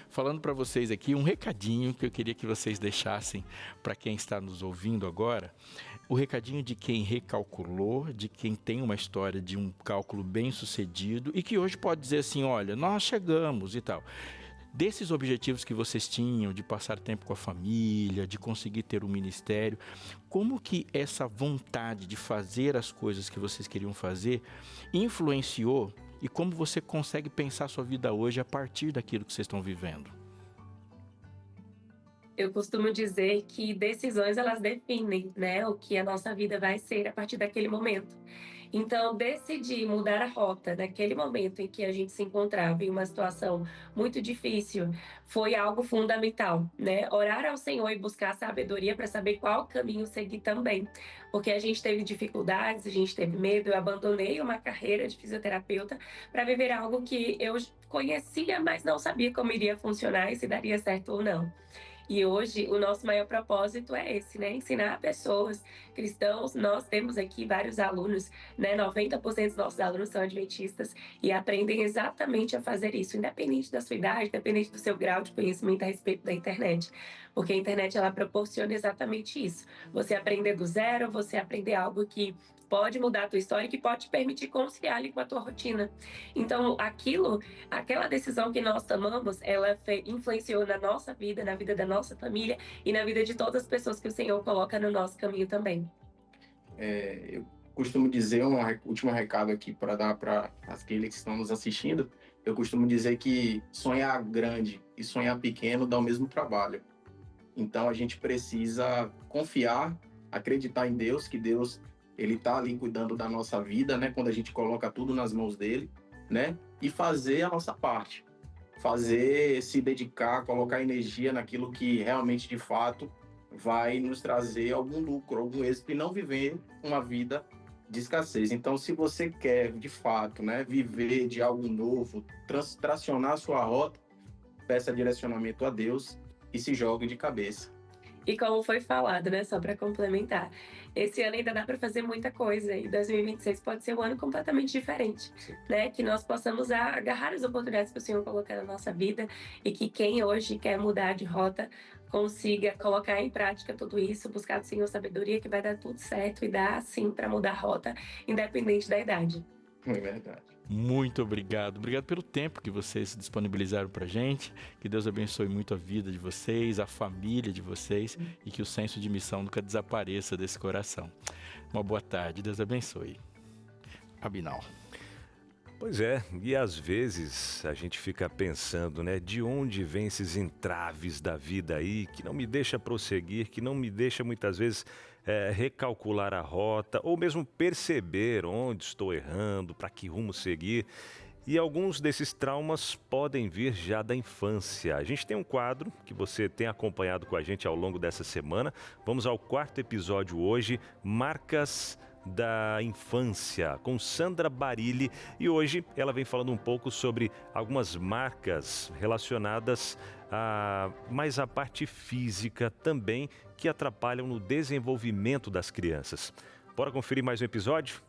Falando para vocês aqui um recadinho que eu queria que vocês deixassem para quem está nos ouvindo agora. O recadinho de quem recalculou, de quem tem uma história de um cálculo bem sucedido e que hoje pode dizer assim, olha, nós chegamos e tal. Desses objetivos que vocês tinham, de passar tempo com a família, de conseguir ter um ministério, como que essa vontade de fazer as coisas que vocês queriam fazer influenciou e como você consegue pensar a sua vida hoje a partir daquilo que vocês estão vivendo? Eu costumo dizer que decisões, elas definem, né, o que a nossa vida vai ser a partir daquele momento. Então, decidir mudar a rota naquele momento em que a gente se encontrava em uma situação muito difícil foi algo fundamental, né? Orar ao Senhor e buscar sabedoria para saber qual caminho seguir também. Porque a gente teve dificuldades, a gente teve medo, eu abandonei uma carreira de fisioterapeuta para viver algo que eu conhecia, mas não sabia como iria funcionar e se daria certo ou não. E hoje o nosso maior propósito é esse, né? Ensinar pessoas, cristãos. Nós temos aqui vários alunos, né? 90% dos nossos alunos são adventistas e aprendem exatamente a fazer isso, independente da sua idade, independente do seu grau de conhecimento a respeito da internet. Porque a internet, ela proporciona exatamente isso. Você aprender do zero, você aprender algo que pode mudar a tua história e que pode te permitir conciliar ali com a tua rotina. Então, aquela decisão que nós tomamos, ela influenciou na nossa vida, na vida da nossa família e na vida de todas as pessoas que o Senhor coloca no nosso caminho também. Eu costumo dizer, um último recado aqui para dar para aqueles que estão nos assistindo, eu costumo dizer que sonhar grande e sonhar pequeno dá o mesmo trabalho. Então, a gente precisa confiar, acreditar em Deus, que Deus ele está ali cuidando da nossa vida, né? Quando a gente coloca tudo nas mãos dele, né? E fazer a nossa parte. Se dedicar, colocar energia naquilo que realmente, de fato, vai nos trazer algum lucro, algum êxito e não viver uma vida de escassez. Então, se você quer, de fato, né? Viver de algo novo, tracionar a sua rota, peça direcionamento a Deus e se jogue de cabeça. E como foi falado, né, só para complementar, esse ano ainda dá para fazer muita coisa e 2026 pode ser um ano completamente diferente, né? Que nós possamos agarrar as oportunidades que o Senhor colocar na nossa vida e que quem hoje quer mudar de rota consiga colocar em prática tudo isso, buscar do Senhor sabedoria que vai dar tudo certo e dar sim para mudar a rota, independente da idade. É verdade. Muito obrigado. Obrigado pelo tempo que vocês disponibilizaram pra gente. Que Deus abençoe muito a vida de vocês, a família de vocês e que o senso de missão nunca desapareça desse coração. Uma boa tarde. Deus abençoe. Abinal. Pois é, e às vezes a gente fica pensando, né, de onde vêm esses entraves da vida aí, que não me deixa prosseguir, que não me deixa muitas vezes recalcular a rota, ou mesmo perceber onde estou errando, para que rumo seguir. E alguns desses traumas podem vir já da infância. A gente tem um quadro que você tem acompanhado com a gente ao longo dessa semana. Vamos ao 4º episódio hoje, Marcas da Infância, com Sandra Barilli, e hoje ela vem falando um pouco sobre algumas marcas relacionadas mais à parte física também, que atrapalham no desenvolvimento das crianças. Bora conferir mais um episódio?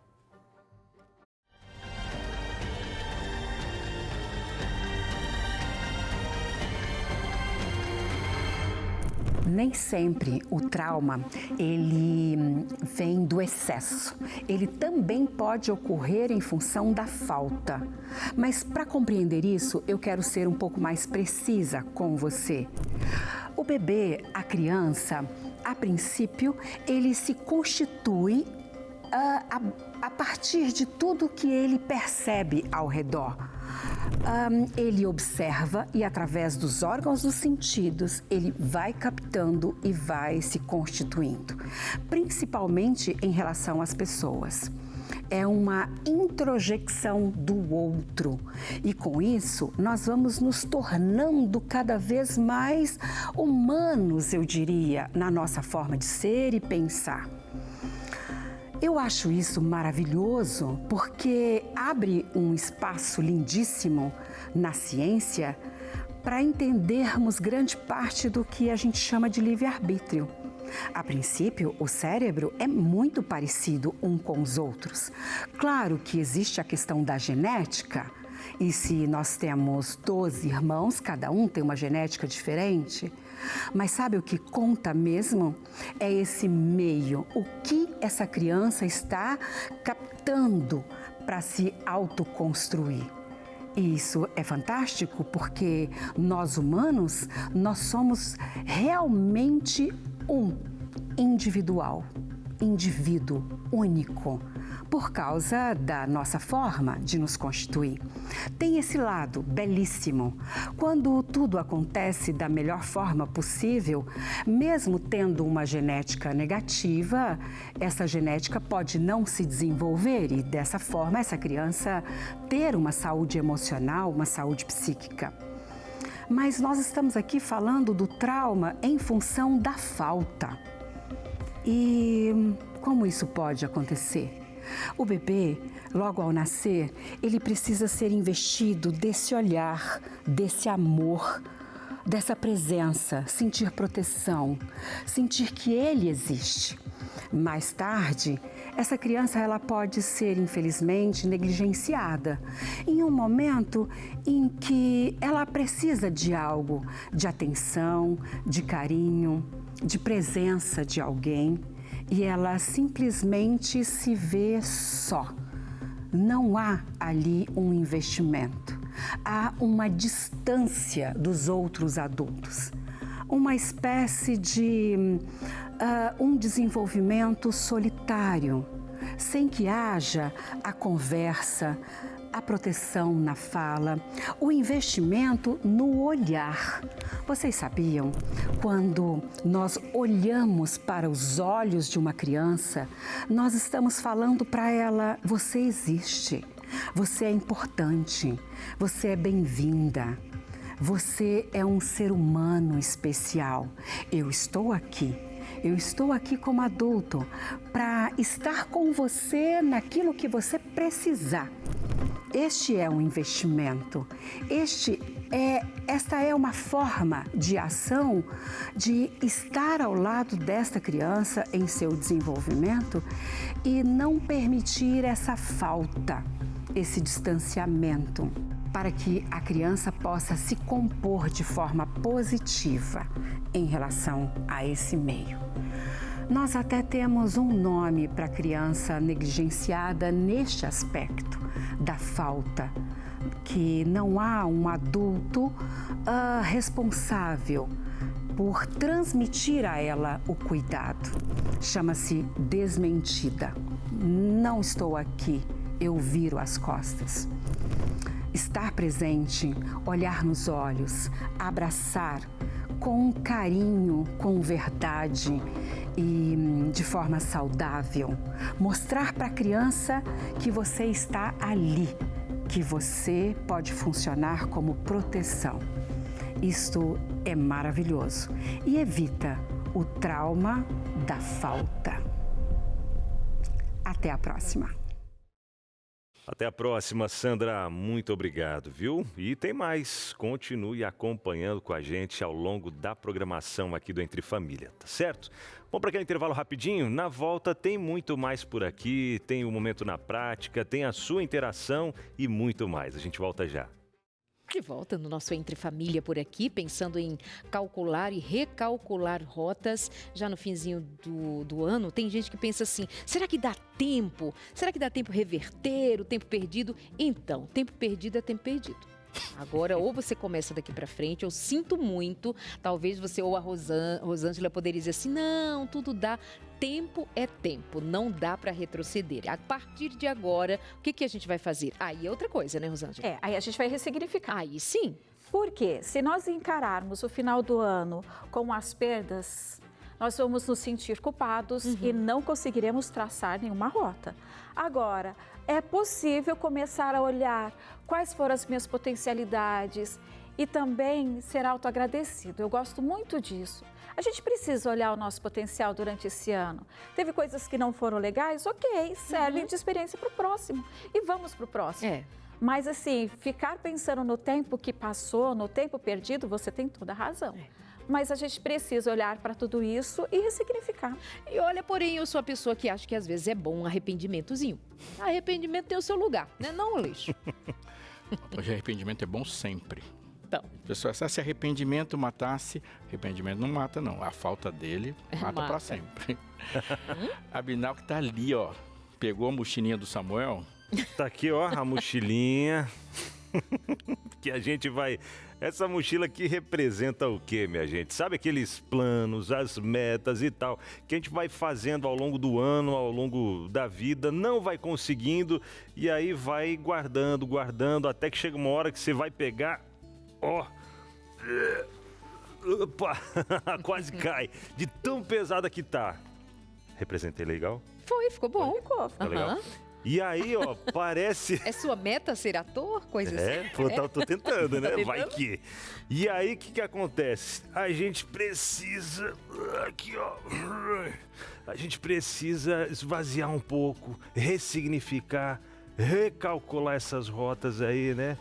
Nem sempre o trauma, ele vem do excesso. Ele também pode ocorrer em função da falta. Mas para compreender isso, eu quero ser um pouco mais precisa com você. O bebê, a criança, a princípio, ele se constitui a partir de tudo que ele percebe ao redor. Ele observa e, através dos órgãos dos sentidos, ele vai captando e vai se constituindo, principalmente em relação às pessoas. É uma introjecção do outro e, com isso, nós vamos nos tornando cada vez mais humanos, eu diria, na nossa forma de ser e pensar. Eu acho isso maravilhoso porque abre um espaço lindíssimo na ciência para entendermos grande parte do que a gente chama de livre-arbítrio. A princípio, o cérebro é muito parecido um com os outros. Claro que existe a questão da genética, e se nós temos 12 irmãos, cada um tem uma genética diferente. Mas sabe o que conta mesmo? É esse meio, o que essa criança está captando para se autoconstruir. E isso é fantástico porque nós humanos, nós somos realmente individual. indivíduo único, por causa da nossa forma de nos constituir. Tem esse lado belíssimo. Quando tudo acontece da melhor forma possível, mesmo tendo uma genética negativa, essa genética pode não se desenvolver e, dessa forma, essa criança ter uma saúde emocional, uma saúde psíquica. Mas nós estamos aqui falando do trauma em função da falta. E como isso pode acontecer? O bebê, logo ao nascer, ele precisa ser investido desse olhar, desse amor, dessa presença, sentir proteção, sentir que ele existe. Mais tarde, essa criança ela pode ser, infelizmente, negligenciada em um momento em que ela precisa de algo, de atenção, de carinho, de presença de alguém, e ela simplesmente se vê só. Não há ali um investimento, há uma distância dos outros adultos, uma espécie de um desenvolvimento solitário, sem que haja a conversa, a proteção na fala, o investimento no olhar. Vocês sabiam? Quando nós olhamos para os olhos de uma criança, nós estamos falando para ela: você existe, você é importante, você é bem-vinda, você é um ser humano especial. Eu estou aqui como adulto para estar com você naquilo que você precisar. Este é um investimento, esta é uma forma de ação de estar ao lado desta criança em seu desenvolvimento e não permitir essa falta, esse distanciamento, para que a criança possa se compor de forma positiva em relação a esse meio. Nós até temos um nome para a criança negligenciada neste aspecto da falta, que não há um adulto responsável por transmitir a ela o cuidado. Chama-se desmentida. Não estou aqui, eu viro as costas. Estar presente, olhar nos olhos, abraçar com carinho, com verdade e de forma saudável. Mostrar para a criança que você está ali, que você pode funcionar como proteção. Isto é maravilhoso e evita o trauma da falta. Até a próxima. Até a próxima, Sandra. Muito obrigado, viu? E tem mais. Continue acompanhando com a gente ao longo da programação aqui do Entre Família, tá certo? Vamos para aquele intervalo rapidinho? Na volta tem muito mais por aqui, tem o Momento na Prática, tem a sua interação e muito mais. A gente volta já. De volta no nosso Entre Família por aqui, pensando em calcular e recalcular rotas já no finzinho do ano. Tem gente que pensa assim, será que dá tempo? Será que dá tempo reverter o tempo perdido? Então, tempo perdido é tempo perdido. Agora, ou você começa daqui pra frente, eu sinto muito, talvez você ou a Rosângela poderia dizer assim, não, tudo dá, tempo é tempo, não dá pra retroceder. A partir de agora, o que a gente vai fazer? Aí é outra coisa, né, Rosângela? Aí a gente vai ressignificar. Aí sim. Porque se nós encararmos o final do ano com as perdas, nós vamos nos sentir culpados e não conseguiremos traçar nenhuma rota. Agora, é possível começar a olhar quais foram as minhas potencialidades e também ser autoagradecido. Eu gosto muito disso. A gente precisa olhar o nosso potencial durante esse ano. Teve coisas que não foram legais? Ok, serve de experiência para o próximo. E vamos para o próximo. Mas assim, ficar pensando no tempo que passou, no tempo perdido, você tem toda a razão. Mas a gente precisa olhar para tudo isso e ressignificar. E olha, porém, eu sou a pessoa que acha que às vezes é bom um arrependimentozinho. Arrependimento tem o seu lugar, né? Não, lixo. Hoje arrependimento é bom sempre. Então. Pessoal, se arrependimento matasse, arrependimento não mata, não. A falta dele mata para sempre. A Binal que tá ali, ó, pegou a mochilinha do Samuel. Tá aqui, ó, a mochilinha. que a gente vai... Essa mochila aqui representa o quê, minha gente? Sabe aqueles planos, as metas e tal, que a gente vai fazendo ao longo do ano, ao longo da vida, não vai conseguindo e aí vai guardando, até que chega uma hora que você vai pegar, ó... Opa, quase cai, de tão pesada que tá. Representei legal? Ficou bom. Ficou. Legal. E aí, ó, parece... É sua meta ser ator? Coisa assim? Tô tentando, né? Tá tentando? Vai que... E aí, o que acontece? A gente precisa... Aqui, ó... A gente precisa esvaziar um pouco, ressignificar, recalcular essas rotas aí, né?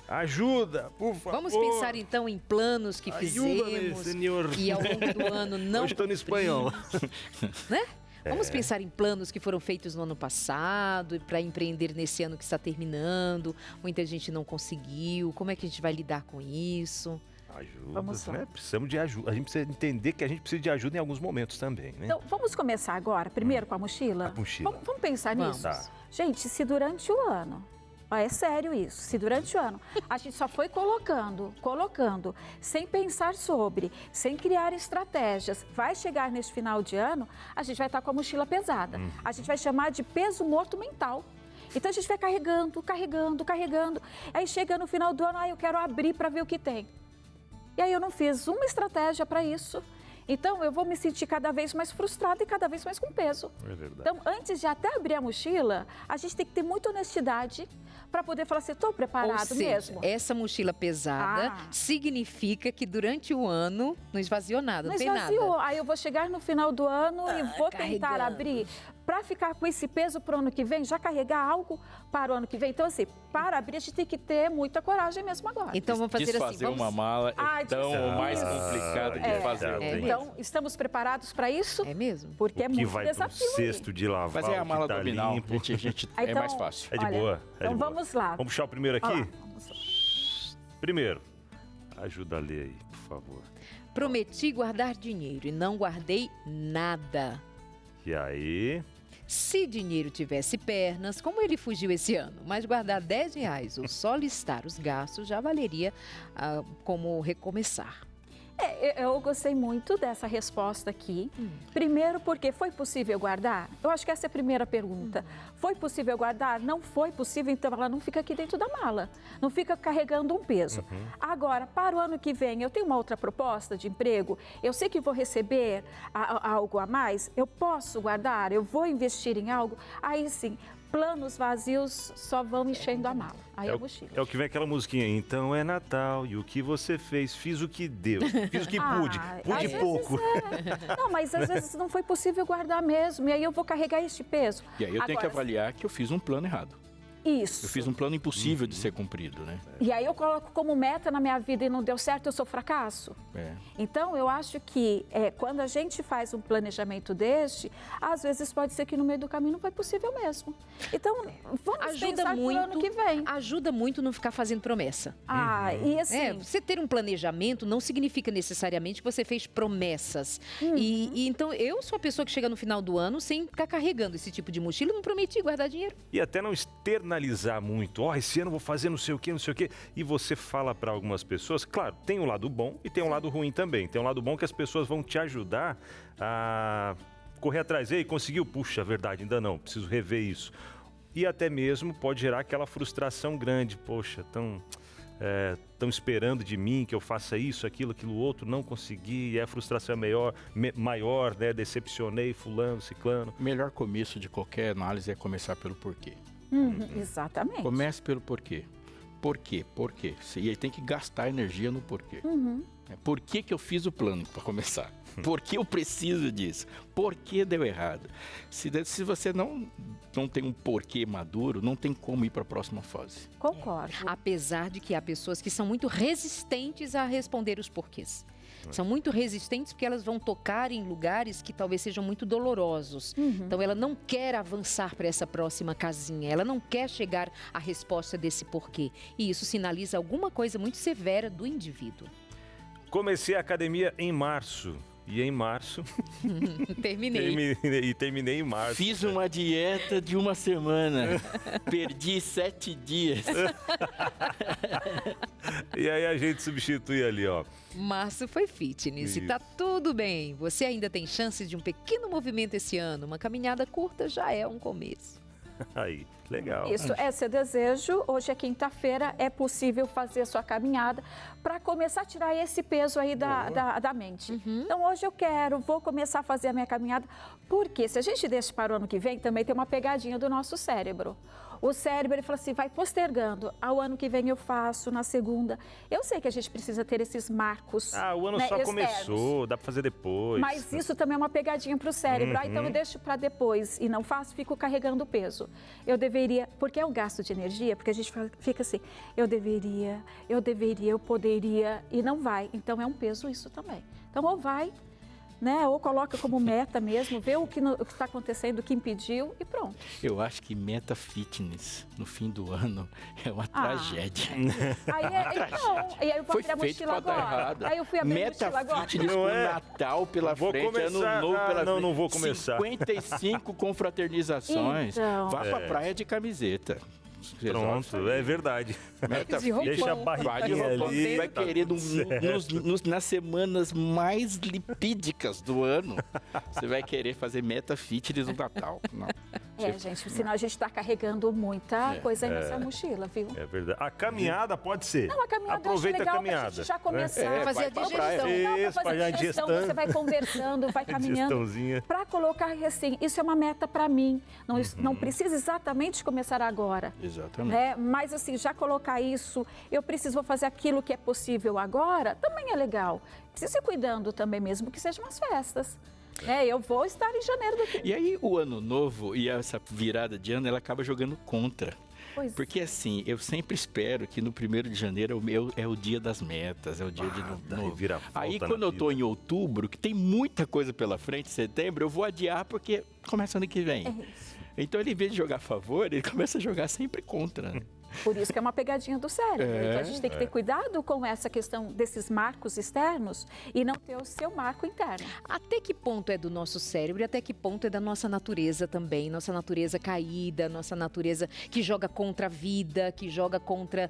Ajuda, por favor. Vamos pensar então em planos que fizemos senhor. e ao longo do ano não Hoje estou no espanhol. Né? Vamos pensar em planos que foram feitos no ano passado para empreender nesse ano que está terminando. Muita gente não conseguiu. Como é que a gente vai lidar com isso? Ajuda, Vamos lá. né? Precisamos de ajuda. A gente precisa entender que a gente precisa de ajuda em alguns momentos também, né? Então, vamos começar agora, primeiro com a mochila? A mochila. Vamos pensar nisso? Tá. Gente, se durante o ano, é sério isso, se durante o ano a gente só foi colocando, sem pensar sobre, sem criar estratégias, vai chegar nesse final de ano, a gente vai estar com a mochila pesada. A gente vai chamar de peso morto mental. Então a gente vai carregando. Aí chega no final do ano, eu quero abrir para ver o que tem. E aí eu não fiz uma estratégia para isso. Então, eu vou me sentir cada vez mais frustrada e cada vez mais com peso. É verdade. Então, antes de até abrir a mochila, a gente tem que ter muita honestidade para poder falar assim, estou preparado Ou seja, mesmo. essa mochila pesada significa que durante o ano não esvaziou nada, não tem esvaziou. nada. Aí eu vou chegar no final do ano e vou tentar carregando. abrir para ficar com esse peso para o ano que vem, já carregar algo para o ano que vem. Então, assim, para abrir, a gente tem que ter muita coragem mesmo agora. Então, vamos fazer Desfazer assim. Vamos... uma mala é tão mais complicado de fazer. Então, estamos preparados para isso? É mesmo? Porque é que muito vai desafio. pro cesto de lavar, Mas é a o que mala tá abdominal, limpo. é Então, mais fácil. É de olha, boa. Então, vamos lá. Vamos puxar o primeiro aqui? Olha lá, vamos lá. Primeiro, ajuda a ler aí, por favor. Prometi guardar dinheiro e não guardei nada. E aí... Se dinheiro tivesse pernas, como ele fugiu esse ano? Mas guardar R$10 ou só listar os gastos já valeria como recomeçar. Eu gostei muito dessa resposta aqui. Primeiro, porque foi possível guardar? Eu acho que essa é a primeira pergunta. Foi possível guardar? Não foi possível, então ela não fica aqui dentro da mala. Não fica carregando um peso. Agora, para o ano que vem, eu tenho uma outra proposta de emprego. Eu sei que vou receber algo a mais. Eu posso guardar? Eu vou investir em algo? Aí sim, planos vazios só vão enchendo a mala. Aí a mochila. É o que vem aquela musiquinha. Então é Natal e o que você fez? Fiz o que deu. Fiz o que pude. Pude pouco. Não, mas às vezes não foi possível guardar mesmo. E aí eu vou carregar este peso. E aí eu tenho que avaliar que eu fiz um plano errado. Isso. Eu fiz um plano impossível de ser cumprido, né? E aí eu coloco como meta na minha vida e não deu certo, eu sou fracasso. Então, eu acho que quando a gente faz um planejamento deste, às vezes pode ser que no meio do caminho não foi possível mesmo. Então, vamos pensar no ano que vem. Ajuda muito não ficar fazendo promessa. E assim... Você ter um planejamento não significa necessariamente que você fez promessas. E então, eu sou a pessoa que chega no final do ano sem ficar carregando esse tipo de mochila, não prometi guardar dinheiro. E até não externalizar muito, esse ano eu vou fazer não sei o quê, e você fala para algumas pessoas, claro, tem um lado bom e tem um lado ruim também. Tem um lado bom que as pessoas vão te ajudar a correr atrás. Ei, conseguiu? Puxa, verdade, ainda não, preciso rever isso. E até mesmo pode gerar aquela frustração grande, poxa, estão esperando de mim que eu faça isso, aquilo outro, não consegui, e a frustração é maior, né? Decepcionei fulano, ciclano. O melhor começo de qualquer análise é começar pelo porquê. Exatamente. Comece pelo porquê. Por quê? E aí tem que gastar energia no porquê. Por que eu fiz o plano para começar? Por que eu preciso disso? Por que deu errado? Se você não tem um porquê maduro, não tem como ir para a próxima fase. Concordo. Apesar de que há pessoas que são muito resistentes a responder os porquês. São muito resistentes porque elas vão tocar em lugares que talvez sejam muito dolorosos. Então, ela não quer avançar para essa próxima casinha. Ela não quer chegar à resposta desse porquê. E isso sinaliza alguma coisa muito severa do indivíduo. Comecei a academia em março E em março... Terminei. Terminei em março. Fiz uma dieta de uma semana. Perdi 7 dias. E aí a gente substitui ali, ó. Março foi fitness e tá tudo bem. Você ainda tem chance de um pequeno movimento esse ano. Uma caminhada curta já é um começo. Aí, legal. Isso é seu desejo. Hoje é quinta-feira, é possível fazer a sua caminhada para começar a tirar esse peso aí da mente. Então, hoje vou começar a fazer a minha caminhada, porque se a gente deixa para o ano que vem, também tem uma pegadinha do nosso cérebro. O cérebro, ele fala assim, vai postergando. Ao ano que vem eu faço, na segunda. Eu sei que a gente precisa ter esses marcos. O ano só começou, dá para fazer depois. Mas isso também é uma pegadinha para o cérebro. Então eu deixo para depois e não faço, fico carregando o peso. Eu deveria, porque é um gasto de energia, porque a gente fica assim, eu deveria, eu poderia, e não vai. Então é um peso isso também. Então ou vai, né? Ou coloca como meta mesmo, vê o que está acontecendo, o que impediu e pronto. Eu acho que meta fitness no fim do ano é uma tragédia. Aí eu vou abrir a mochila agora. Aí eu fui abrir a mochila agora. Meta fitness com Natal pela frente, Ano Novo pela frente. Não vou começar. 55 confraternizações. Então. Vá pra praia de camiseta. Pronto, é verdade. Deixa a barriguinha ali. Vai querer nas semanas mais lipídicas do ano, você vai querer fazer meta fitness no Natal. Não. Gente, senão a gente está carregando muita coisa aí nessa mochila, viu? É verdade. A caminhada pode ser. Não, a caminhada aproveita legal a caminhada. Pra gente já começar a fazer a digestão. Isso, fazer a digestão. Você vai conversando, vai caminhando. Para colocar assim, isso é uma meta para mim. Não precisa exatamente começar agora. Exatamente. Mas assim, já colocar isso, vou fazer aquilo que é possível agora, também é legal. Precisa ir cuidando também mesmo, que sejam as festas. Eu vou estar em janeiro daqui. E aí o ano novo e essa virada de ano, ela acaba jogando contra. Porque assim, eu sempre espero que no 1º de janeiro é o dia das metas, é o dia de novo. Aí quando eu tô em outubro, que tem muita coisa pela frente, setembro, eu vou adiar porque começa ano que vem. Então ele, em vez de jogar a favor, ele começa a jogar sempre contra. Por isso que é uma pegadinha do cérebro. Então a gente tem que ter cuidado com essa questão desses marcos externos e não ter o seu marco interno. Até que ponto é do nosso cérebro e até que ponto é da nossa natureza também? Nossa natureza caída, nossa natureza que joga contra a vida, que joga contra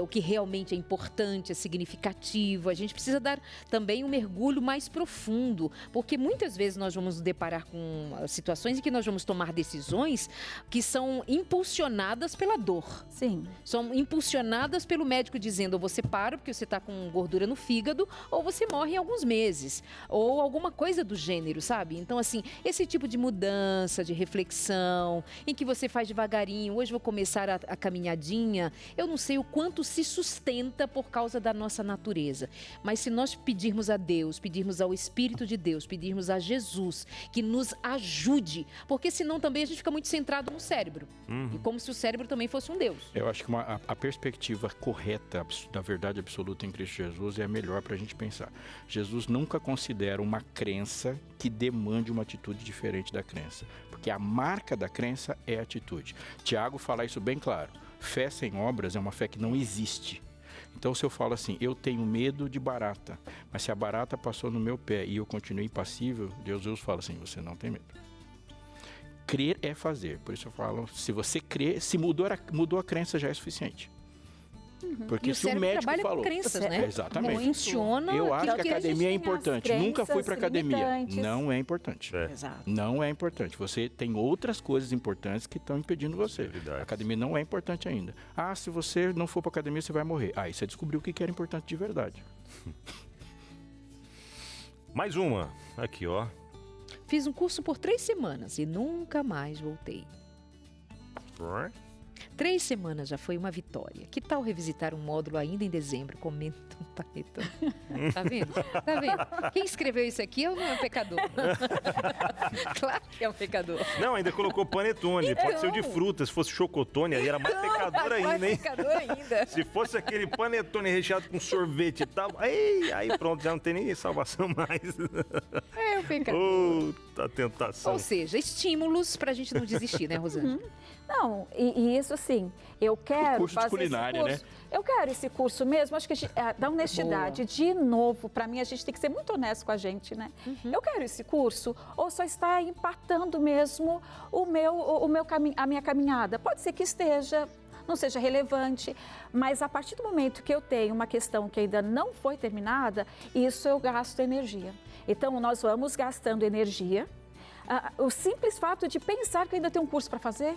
o que realmente é importante, é significativo. A gente precisa dar também um mergulho mais profundo, porque muitas vezes nós vamos nos deparar com situações em que nós vamos tomar decisões que são impulsionadas pela dor. Sim. São impulsionadas pelo médico dizendo ou você para porque você está com gordura no fígado ou você morre em alguns meses. Ou alguma coisa do gênero, sabe? Então, assim, esse tipo de mudança, de reflexão, em que você faz devagarinho, hoje vou começar a caminhadinha, eu não sei o quanto se sustenta por causa da nossa natureza. Mas se nós pedirmos a Deus, pedirmos ao Espírito de Deus, pedirmos a Jesus que nos ajude, porque senão também a gente fica muito centrado no cérebro. E como se o cérebro também fosse um Deus. Eu acho que a perspectiva correta da verdade absoluta em Cristo Jesus é a melhor para a gente pensar. Jesus nunca considera uma crença que demande uma atitude diferente da crença, porque a marca da crença é a atitude. Tiago fala isso bem claro. Fé sem obras é uma fé que não existe. Então, se eu falo assim, eu tenho medo de barata, mas se a barata passou no meu pé e eu continuei impassível, Jesus fala assim, você não tem medo. Crer é fazer. Por isso eu falo, se você crer, se mudou a crença já é suficiente. Porque e se o médico trabalha falou... com crenças, né? Exatamente. Funciona. Eu acho que a academia é importante. Nunca fui para academia. Limitantes. Não é importante. Exato. Não é importante. Você tem outras coisas importantes que estão impedindo você. A academia não é importante ainda. Ah, se você não for para academia, você vai morrer. Aí você descobriu o que era importante de verdade. Mais uma. Aqui, ó. Fiz um curso por 3 semanas e nunca mais voltei. 3 semanas já foi uma vitória. Que tal revisitar um módulo ainda em dezembro? Comenta um panetone. Tá vendo? Tá vendo? Quem escreveu isso aqui é um pecador. Claro que é um pecador. Não, ainda colocou panetone. Então. Pode ser o de fruta. Se fosse chocotone, aí era mais pecador ainda, hein? Pecador ainda. Se fosse aquele panetone recheado com sorvete e tal, aí pronto, já não tem nem salvação mais. É um pecador. Puta tentação. Ou seja, estímulos pra gente não desistir, né, Rosane? Não, e isso assim, eu quero curso de fazer culinária, esse curso. Eu quero esse curso mesmo, acho que da honestidade, de novo, para mim a gente tem que ser muito honesto com a gente, né? Eu quero esse curso ou só está impactando mesmo a minha caminhada? Pode ser que esteja, não seja relevante, mas a partir do momento que eu tenho uma questão que ainda não foi terminada, isso eu gasto energia. Então, nós vamos gastando energia. O simples fato de pensar que ainda tem um curso para fazer.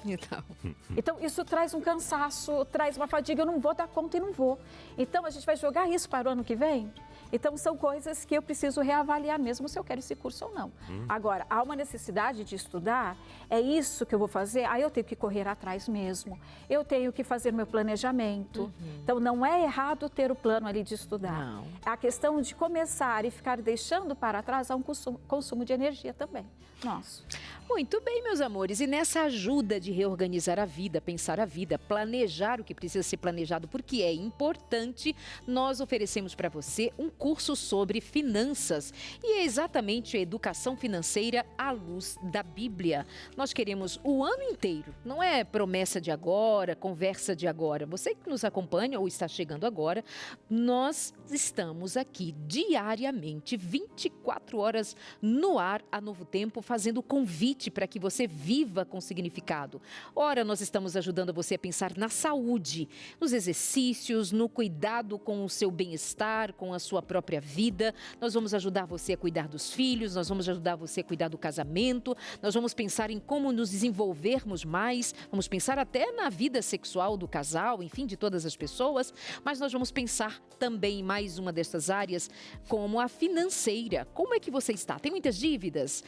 Então, isso traz um cansaço, traz uma fadiga, eu não vou dar conta e não vou. Então, a gente vai jogar isso para o ano que vem? Então, são coisas que eu preciso reavaliar mesmo se eu quero esse curso ou não. Agora, há uma necessidade de estudar, é isso que eu vou fazer? Aí eu tenho que correr atrás mesmo. Eu tenho que fazer meu planejamento. Então, não é errado ter o plano ali de estudar. Não. A questão de começar e ficar deixando para trás há um consumo de energia também. Nossa. Muito bem, meus amores. E nessa ajuda de reorganizar a vida, pensar a vida, planejar o que precisa ser planejado, porque é importante, nós oferecemos para você um curso sobre finanças. E é exatamente a educação financeira à luz da Bíblia. Nós queremos o ano inteiro. Não é promessa de agora, conversa de agora. Você que nos acompanha ou está chegando agora, nós estamos aqui diariamente, 24 horas no ar, a Novo Tempo, fazendo convite para que você viva com significado. Ora, nós estamos ajudando você a pensar na saúde, nos exercícios, no cuidado com o seu bem-estar, com a sua própria vida. Nós vamos ajudar você a cuidar dos filhos, nós vamos ajudar você a cuidar do casamento, nós vamos pensar em como nos desenvolvermos mais, vamos pensar até na vida sexual do casal, enfim, de todas as pessoas, mas nós vamos pensar também em mais uma dessas áreas, como a financeira. Como é que você está? Tem muitas dívidas?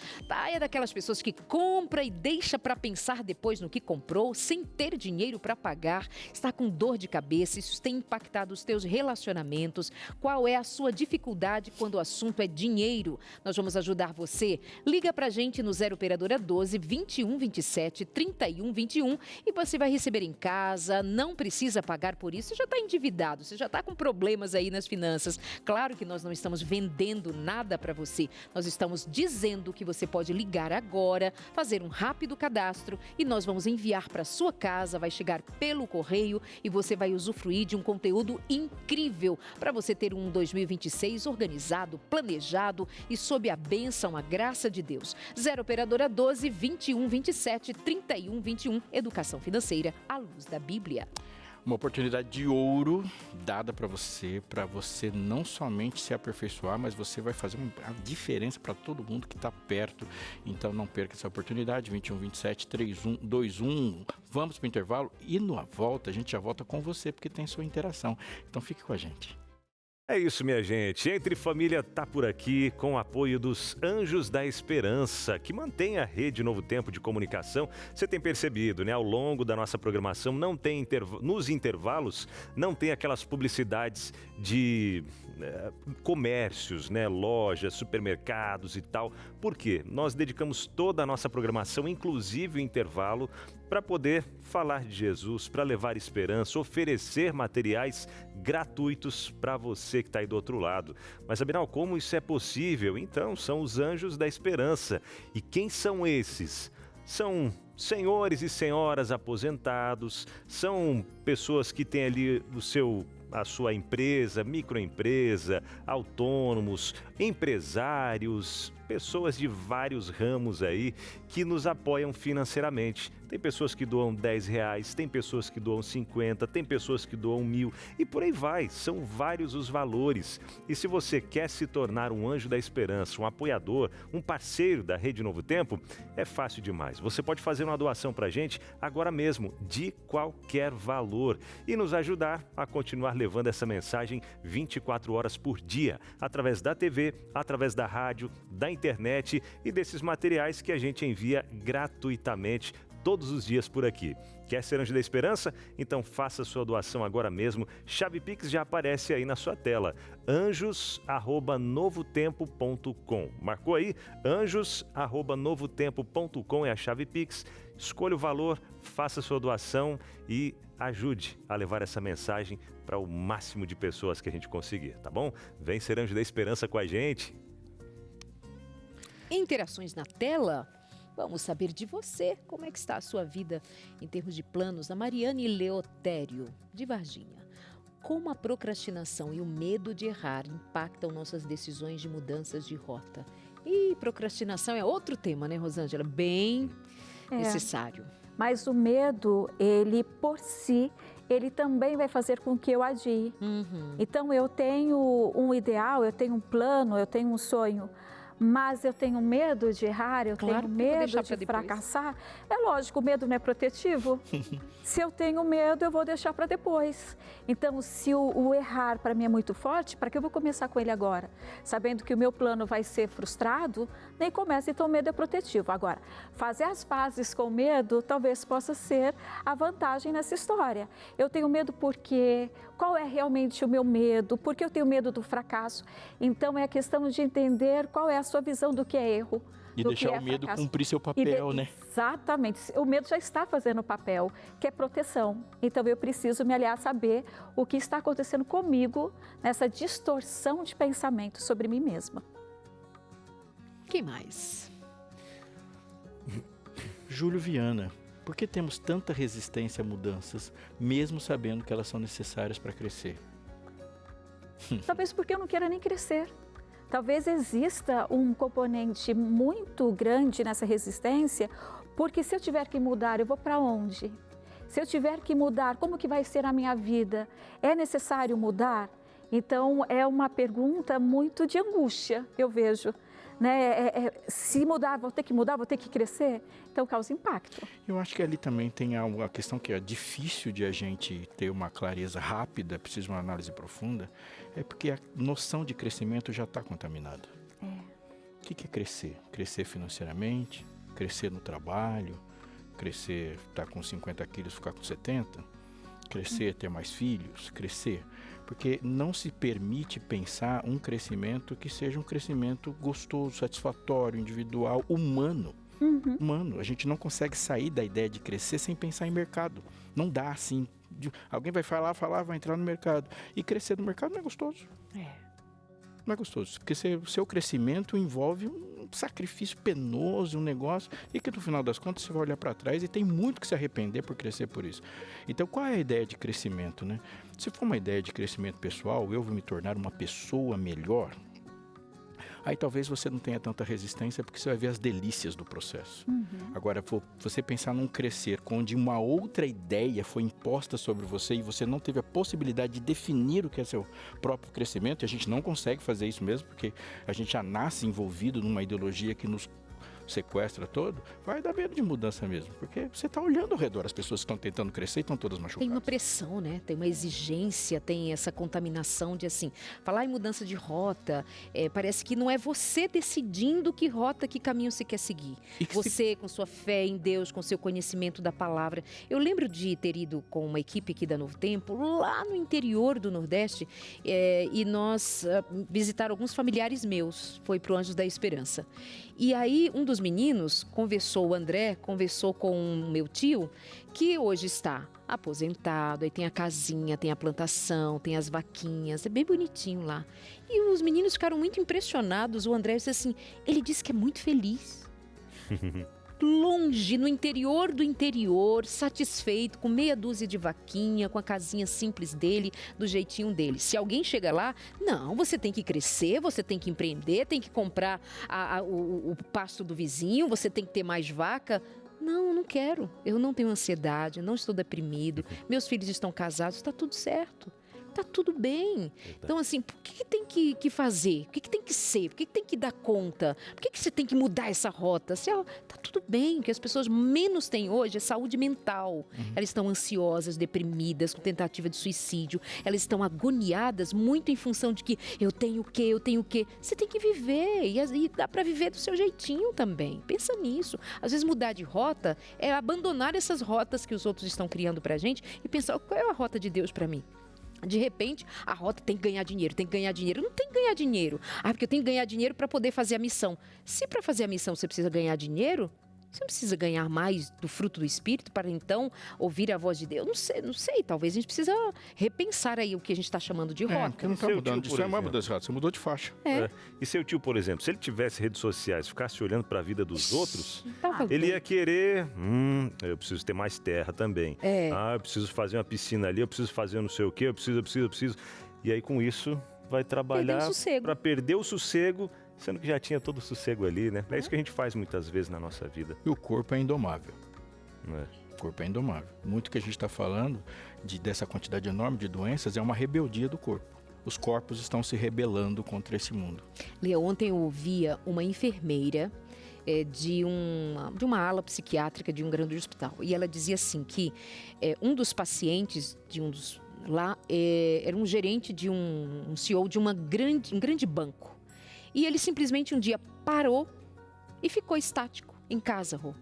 É daquelas pessoas que compra e deixa para pensar depois no que comprou, sem ter dinheiro para pagar, está com dor de cabeça, isso tem impactado os teus relacionamentos. Qual é a sua dificuldade quando o assunto é dinheiro? Nós vamos ajudar você. Liga para a gente no 0 operadora 12 21 27 31 21 e você vai receber em casa, não precisa pagar por isso, você já está endividado, você já está com problemas aí nas finanças. Claro que nós não estamos vendendo nada para você, nós estamos dizendo que você pode ligar agora, fazer um rápido cadastro e nós vamos enviar para sua casa, vai chegar pelo correio e você vai usufruir de um conteúdo incrível para você ter um 2026 organizado, planejado e sob a bênção, a graça de Deus. 0 operadora 12 21 27 31 21, educação financeira à luz da Bíblia. Uma oportunidade de ouro dada para você não somente se aperfeiçoar, mas você vai fazer uma diferença para todo mundo que está perto. Então não perca essa oportunidade, 21 27 31 21. Vamos para o intervalo e na volta a gente já volta com você, porque tem sua interação. Então fique com a gente. É isso, minha gente. Entre Família tá por aqui com o apoio dos Anjos da Esperança, que mantém a rede Novo Tempo de comunicação. Você tem percebido, né? Ao longo da nossa programação, não tem nos intervalos, não tem aquelas publicidades de comércios, né? Lojas, supermercados e tal. Por quê? Nós dedicamos toda a nossa programação, inclusive o intervalo, para poder falar de Jesus, para levar esperança, oferecer materiais gratuitos para você que está aí do outro lado. Mas, afinal, como isso é possível? Então, são os Anjos da Esperança. E quem são esses? São senhores e senhoras aposentados, são pessoas que têm ali a sua empresa, microempresa, autônomos, empresários, pessoas de vários ramos aí que nos apoiam financeiramente. Tem pessoas que doam R$10, tem pessoas que doam 50, tem pessoas que doam 1.000 e por aí vai. São vários os valores. E se você quer se tornar um anjo da esperança, um apoiador, um parceiro da Rede Novo Tempo, é fácil demais. Você pode fazer uma doação pra gente agora mesmo, de qualquer valor, e nos ajudar a continuar levando essa mensagem 24 horas por dia, através da TV, através da rádio, da internet e desses materiais que a gente envia gratuitamente todos os dias por aqui. Quer ser Anjo da Esperança? Então faça sua doação agora mesmo. Chave Pix já aparece aí na sua tela. anjos@novotempo.com. Marcou aí? anjos@novotempo.com é a chave Pix. Escolha o valor, faça sua doação e ajude a levar essa mensagem para o máximo de pessoas que a gente conseguir, tá bom? Vem ser Anjo da Esperança com a gente. Interações na tela? Vamos saber de você, como é que está a sua vida em termos de planos. A Mariane Leotério, de Varginha. Como a procrastinação e o medo de errar impactam nossas decisões de mudanças de rota? E procrastinação é outro tema, né, Rosângela? Bem necessário. Mas o medo, ele por si, ele também vai fazer com que eu adie. Então eu tenho um ideal, eu tenho um plano, eu tenho um sonho, mas eu tenho medo de errar, eu tenho medo de fracassar. É lógico, o medo não é protetivo. Se eu tenho medo, eu vou deixar para depois. Então, se o errar para mim é muito forte, para que eu vou começar com ele agora? Sabendo que o meu plano vai ser frustrado, nem começa, então o medo é protetivo. Agora, fazer as pazes com o medo talvez possa ser a vantagem nessa história. Eu tenho medo porque... Qual é realmente o meu medo? Por que eu tenho medo do fracasso? Então, é a questão de entender qual é a sua visão do que é erro. E deixar o medo cumprir seu papel, né? Exatamente. O medo já está fazendo o papel, que é proteção. Então, eu preciso me aliar a saber o que está acontecendo comigo nessa distorção de pensamento sobre mim mesma. Quem mais? Júlio Viana. Por que temos tanta resistência a mudanças, mesmo sabendo que elas são necessárias para crescer? Talvez porque eu não queira nem crescer. Talvez exista um componente muito grande nessa resistência, porque se eu tiver que mudar, eu vou para onde? Se eu tiver que mudar, como que vai ser a minha vida? É necessário mudar? Então, é uma pergunta muito de angústia, eu vejo. Se mudar, vou ter que mudar, vou ter que crescer, então causa impacto. Eu acho que ali também tem a questão que é difícil de a gente ter uma clareza rápida, precisa de uma análise profunda, é porque a noção de crescimento já está contaminada. O que é crescer? Crescer financeiramente, crescer no trabalho, crescer, estar com 50 quilos, ficar com 70, crescer, ter mais filhos, crescer. Porque não se permite pensar um crescimento que seja um crescimento gostoso, satisfatório, individual, humano. Humano. A gente não consegue sair da ideia de crescer sem pensar em mercado. Não dá assim. Alguém vai falar, vai entrar no mercado. E crescer no mercado não é gostoso. Não é gostoso. Porque o seu crescimento envolve um sacrifício penoso, um negócio, e que no final das contas você vai olhar para trás e tem muito que se arrepender por crescer por isso. Então, qual é a ideia de crescimento, né? Se for uma ideia de crescimento pessoal, eu vou me tornar uma pessoa melhor, aí talvez você não tenha tanta resistência, porque você vai ver as delícias do processo. Agora, você pensar num crescer onde uma outra ideia foi imposta sobre você e você não teve a possibilidade de definir o que é seu próprio crescimento, e a gente não consegue fazer isso mesmo, porque a gente já nasce envolvido numa ideologia que nos sequestra todo, vai dar medo de mudança mesmo, porque você está olhando ao redor, as pessoas que estão tentando crescer e estão todas machucadas. Tem uma pressão, né? Tem uma exigência, tem essa contaminação de assim, falar em mudança de rota, parece que não é você decidindo que rota, que caminho você quer seguir. Você, com sua fé em Deus, com seu conhecimento da palavra. Eu lembro de ter ido com uma equipe aqui da Novo Tempo, lá no interior do Nordeste, e nós visitaram alguns familiares meus, foi pro Anjos da Esperança. E aí, um dos meninos o André conversou com o meu tio, que hoje está aposentado, aí tem a casinha, tem a plantação, tem as vaquinhas, é bem bonitinho lá. E os meninos ficaram muito impressionados, o André disse assim, ele disse que é muito feliz. Longe, no interior do interior, satisfeito, com meia dúzia de vaquinha, com a casinha simples dele, do jeitinho dele. Se alguém chega lá, não, você tem que crescer, você tem que empreender, tem que comprar o pasto do vizinho, você tem que ter mais vaca. Não, não quero. Eu não tenho ansiedade, não estou deprimido, meus filhos estão casados, está tudo certo. Tá tudo bem. Então, assim, por que tem que fazer? O que tem que ser? Por que tem que dar conta? Por que você tem que mudar essa rota? Tá tudo bem. O que as pessoas menos têm hoje é saúde mental. Elas estão ansiosas, deprimidas, com tentativa de suicídio. Elas estão agoniadas muito em função de que eu tenho o quê? Você tem que viver. E dá para viver do seu jeitinho também. Pensa nisso. Às vezes mudar de rota é abandonar essas rotas que os outros estão criando pra gente e pensar, qual é a rota de Deus para mim? De repente, a rota tem que ganhar dinheiro, Não tem que ganhar dinheiro. Porque eu tenho que ganhar dinheiro para poder fazer a missão. Se para fazer a missão você precisa ganhar dinheiro, Você não precisa ganhar mais do fruto do Espírito para então ouvir a voz de Deus? Não sei. Talvez a gente precisa repensar aí o que a gente está chamando de rota. Porque não está mudando, isso é uma mudança de rota, você mudou de faixa. E seu tio, por exemplo, se ele tivesse redes sociais, ficasse olhando para a vida dos outros, ele ia querer, eu preciso ter mais terra também. Eu preciso fazer uma piscina ali, eu preciso fazer não sei o quê, eu preciso. E aí com isso vai trabalhar para perder o sossego, sendo que já tinha todo o sossego ali, né? É isso que a gente faz muitas vezes na nossa vida. E o corpo é indomável. O corpo é indomável. Muito que a gente está falando dessa quantidade enorme de doenças é uma rebeldia do corpo. Os corpos estão se rebelando contra esse mundo. Leo, ontem eu ouvia uma enfermeira de uma ala psiquiátrica de um grande hospital. E ela dizia assim que um dos pacientes lá era um gerente de um CEO de um grande banco. E ele simplesmente um dia parou e ficou estático em casa, Rô.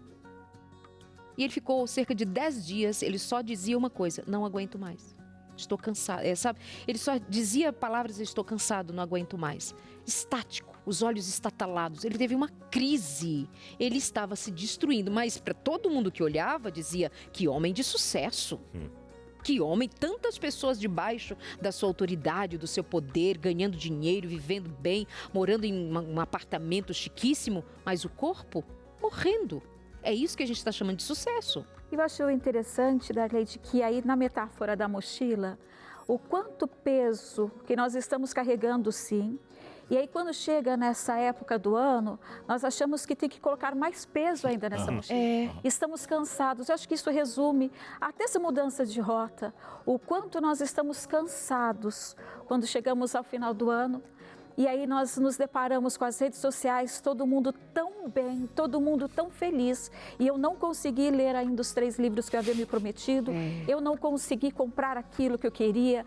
E ele ficou cerca de 10 dias, ele só dizia uma coisa: não aguento mais, estou cansado, sabe? Ele só dizia palavras: estou cansado, não aguento mais. Estático, os olhos estatalados, ele teve uma crise, ele estava se destruindo, mas para todo mundo que olhava dizia: que homem de sucesso. Que homem, tantas pessoas debaixo da sua autoridade, do seu poder, ganhando dinheiro, vivendo bem, morando em um apartamento chiquíssimo, mas o corpo morrendo. É isso que a gente está chamando de sucesso. Eu acho interessante, Darleide, que aí na metáfora da mochila, o quanto peso que nós estamos carregando, sim. E aí, quando chega nessa época do ano, nós achamos que tem que colocar mais peso ainda nessa mochila. Estamos cansados. Eu acho que isso resume até essa mudança de rota. O quanto nós estamos cansados quando chegamos ao final do ano. E aí nós nos deparamos com as redes sociais, todo mundo tão bem, todo mundo tão feliz. E eu não consegui ler ainda os 3 livros que eu havia me prometido. Eu não consegui comprar aquilo que eu queria.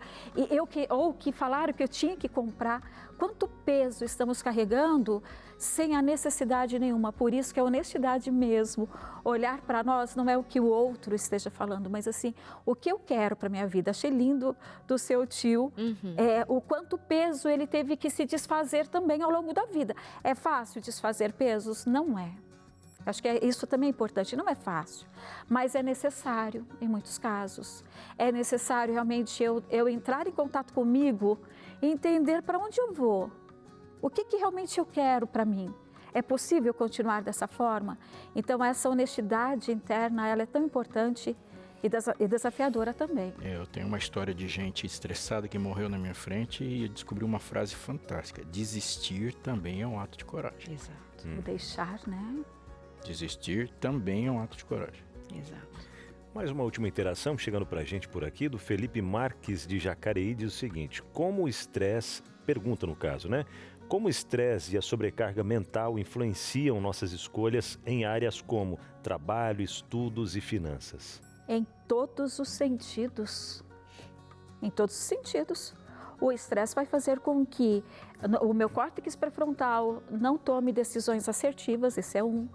Ou que falaram que eu tinha que comprar. Quanto peso estamos carregando sem a necessidade nenhuma. Por isso que a honestidade mesmo, olhar para nós não é o que o outro esteja falando, mas assim, o que eu quero para minha vida. Achei lindo do seu tio, o quanto peso ele teve que se desfazer também ao longo da vida. É fácil desfazer pesos? Não é. Acho que isso também é importante, não é fácil, mas é necessário em muitos casos. É necessário realmente eu entrar em contato comigo e entender para onde eu vou. O que realmente eu quero para mim? É possível continuar dessa forma? Então essa honestidade interna, ela é tão importante e desafiadora também. Eu tenho uma história de gente estressada que morreu na minha frente e eu descobri uma frase fantástica: desistir também é um ato de coragem. Exato. O deixar, né? Desistir também é um ato de coragem. Exato. Mais uma última interação chegando pra gente por aqui, do Felipe Marques de Jacareí, diz o seguinte: como o estresse, pergunta no caso, né? Como o estresse e a sobrecarga mental influenciam nossas escolhas em áreas como trabalho, estudos e finanças? Em todos os sentidos. Em todos os sentidos. O estresse vai fazer com que o meu córtex pré-frontal não tome decisões assertivas, esse é um.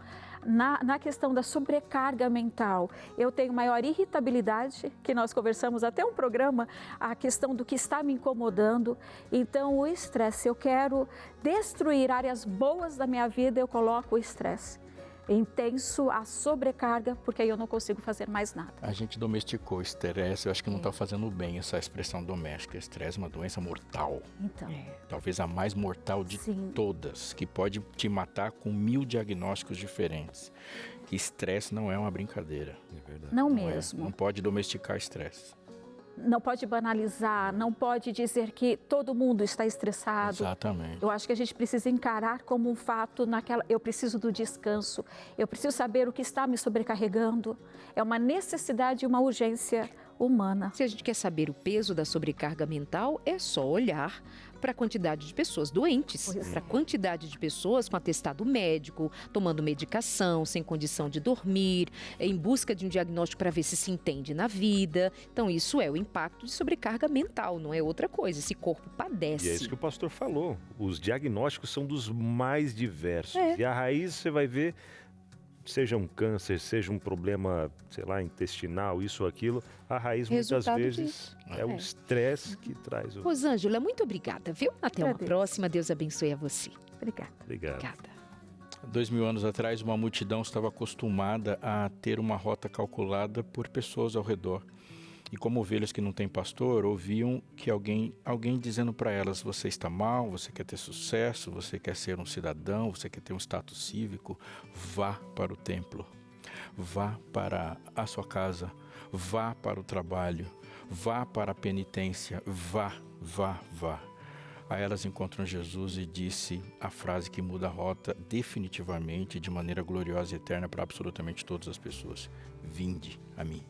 Na questão da sobrecarga mental, eu tenho maior irritabilidade, que nós conversamos até um programa, a questão do que está me incomodando. Então, o estresse, eu quero destruir áreas boas da minha vida, eu coloco o estresse. Intenso, a sobrecarga, porque aí eu não consigo fazer mais nada. A gente domesticou o estresse, eu acho que não está fazendo bem essa expressão doméstica. Estresse é uma doença mortal. Então. Talvez a mais mortal de todas, que pode te matar com 1000 diagnósticos diferentes. Estresse não é uma brincadeira. É verdade. Não mesmo. Não pode domesticar estresse. Não pode banalizar, não pode dizer que todo mundo está estressado. Exatamente. Eu acho que a gente precisa encarar como um fato eu preciso do descanso, eu preciso saber o que está me sobrecarregando. É uma necessidade e uma urgência humana. Se a gente quer saber o peso da sobrecarga mental, é só olhar para a quantidade de pessoas doentes, para a quantidade de pessoas com atestado médico, tomando medicação, sem condição de dormir, em busca de um diagnóstico para ver se entende na vida. Então, isso é o impacto de sobrecarga mental, não é outra coisa. Esse corpo padece. E é isso que o pastor falou. Os diagnósticos são dos mais diversos. E a raiz, você vai ver, seja um câncer, seja um problema, sei lá, intestinal, isso ou aquilo, a raiz muitas vezes é o estresse que traz o... Rosângela, muito obrigada, viu? Até uma próxima. Deus abençoe a você. Obrigada. Obrigado. Obrigada. 2000 anos atrás, uma multidão estava acostumada a ter uma rota calculada por pessoas ao redor. E como ovelhas que não têm pastor, ouviam que alguém dizendo para elas: você está mal, você quer ter sucesso, você quer ser um cidadão, você quer ter um status cívico, vá para o templo, vá para a sua casa, vá para o trabalho, vá para a penitência, vá. Aí elas encontram Jesus e disse a frase que muda a rota definitivamente, de maneira gloriosa e eterna para absolutamente todas as pessoas: vinde a mim.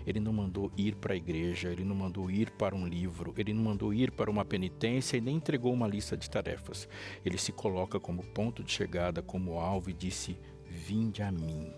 Ele não mandou ir para a igreja, ele não mandou ir para um livro, ele não mandou ir para uma penitência e nem entregou uma lista de tarefas. Ele se coloca como ponto de chegada, como alvo e disse: vinde a mim.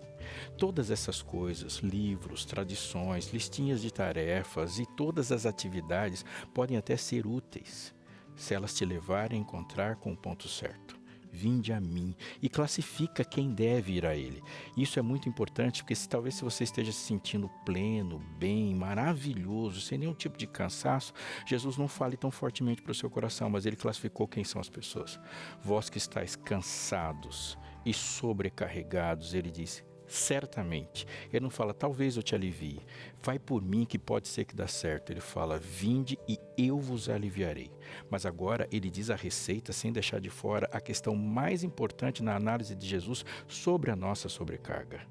Todas essas coisas, livros, tradições, listinhas de tarefas e todas as atividades podem até ser úteis, se elas te levarem a encontrar com o ponto certo. Vinde a mim, e classifica quem deve ir a ele. Isso é muito importante, porque talvez se você esteja se sentindo pleno, bem, maravilhoso, sem nenhum tipo de cansaço, Jesus não fale tão fortemente para o seu coração, mas ele classificou quem são as pessoas. Vós que estáis cansados e sobrecarregados, ele disse: certamente. Ele não fala: talvez eu te alivie, vai por mim que pode ser que dá certo. Ele fala: vinde e eu vos aliviarei. Mas agora ele diz a receita, sem deixar de fora a questão mais importante na análise de Jesus sobre a nossa sobrecarga: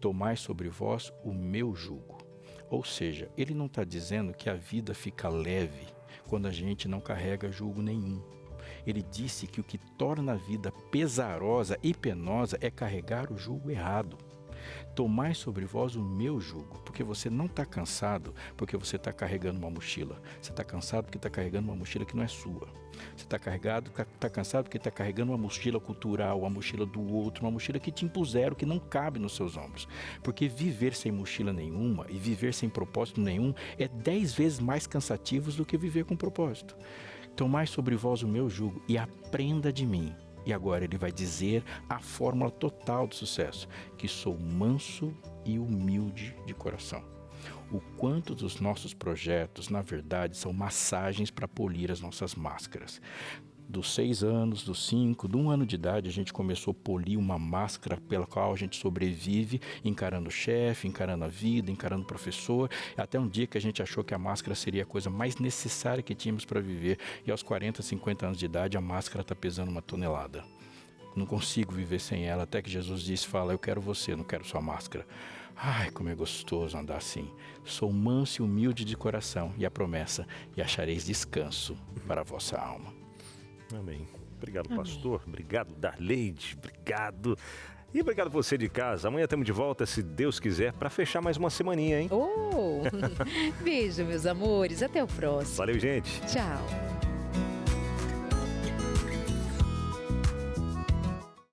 tomai sobre vós o meu jugo. Ou seja, ele não está dizendo que a vida fica leve quando a gente não carrega jugo nenhum. Ele disse que o que torna a vida pesarosa e penosa é carregar o jugo errado. Tomai sobre vós o meu jugo, porque você não está cansado porque você está carregando uma mochila. Você está cansado porque está carregando uma mochila que não é sua. Você está cansado porque está carregando uma mochila cultural, uma mochila do outro, uma mochila que te impuseram, que não cabe nos seus ombros. Porque viver sem mochila nenhuma e viver sem propósito nenhum é 10 vezes mais cansativos do que viver com propósito. Tomai sobre vós o meu jugo e aprenda de mim. E agora ele vai dizer a fórmula total do sucesso: que sou manso e humilde de coração. O quanto dos nossos projetos, na verdade, são massagens para polir as nossas máscaras. Dos 6 anos, dos 5, de 1 ano de idade, a gente começou a polir uma máscara pela qual a gente sobrevive, encarando o chefe, encarando a vida, encarando o professor, até um dia que a gente achou que a máscara seria a coisa mais necessária que tínhamos para viver, e aos 40, 50 anos de idade, a máscara está pesando 1 tonelada. Não consigo viver sem ela, até que Jesus disse, fala: eu quero você, não quero sua máscara. Ai, como é gostoso andar assim. Sou manso e humilde de coração, e a promessa: e achareis descanso para a vossa alma. Amém. Obrigado, pastor. Obrigado, Darleide. Obrigado. E obrigado você de casa. Amanhã estamos de volta, se Deus quiser, para fechar mais uma semaninha, hein? Beijo, meus amores. Até o próximo. Valeu, gente. Tchau.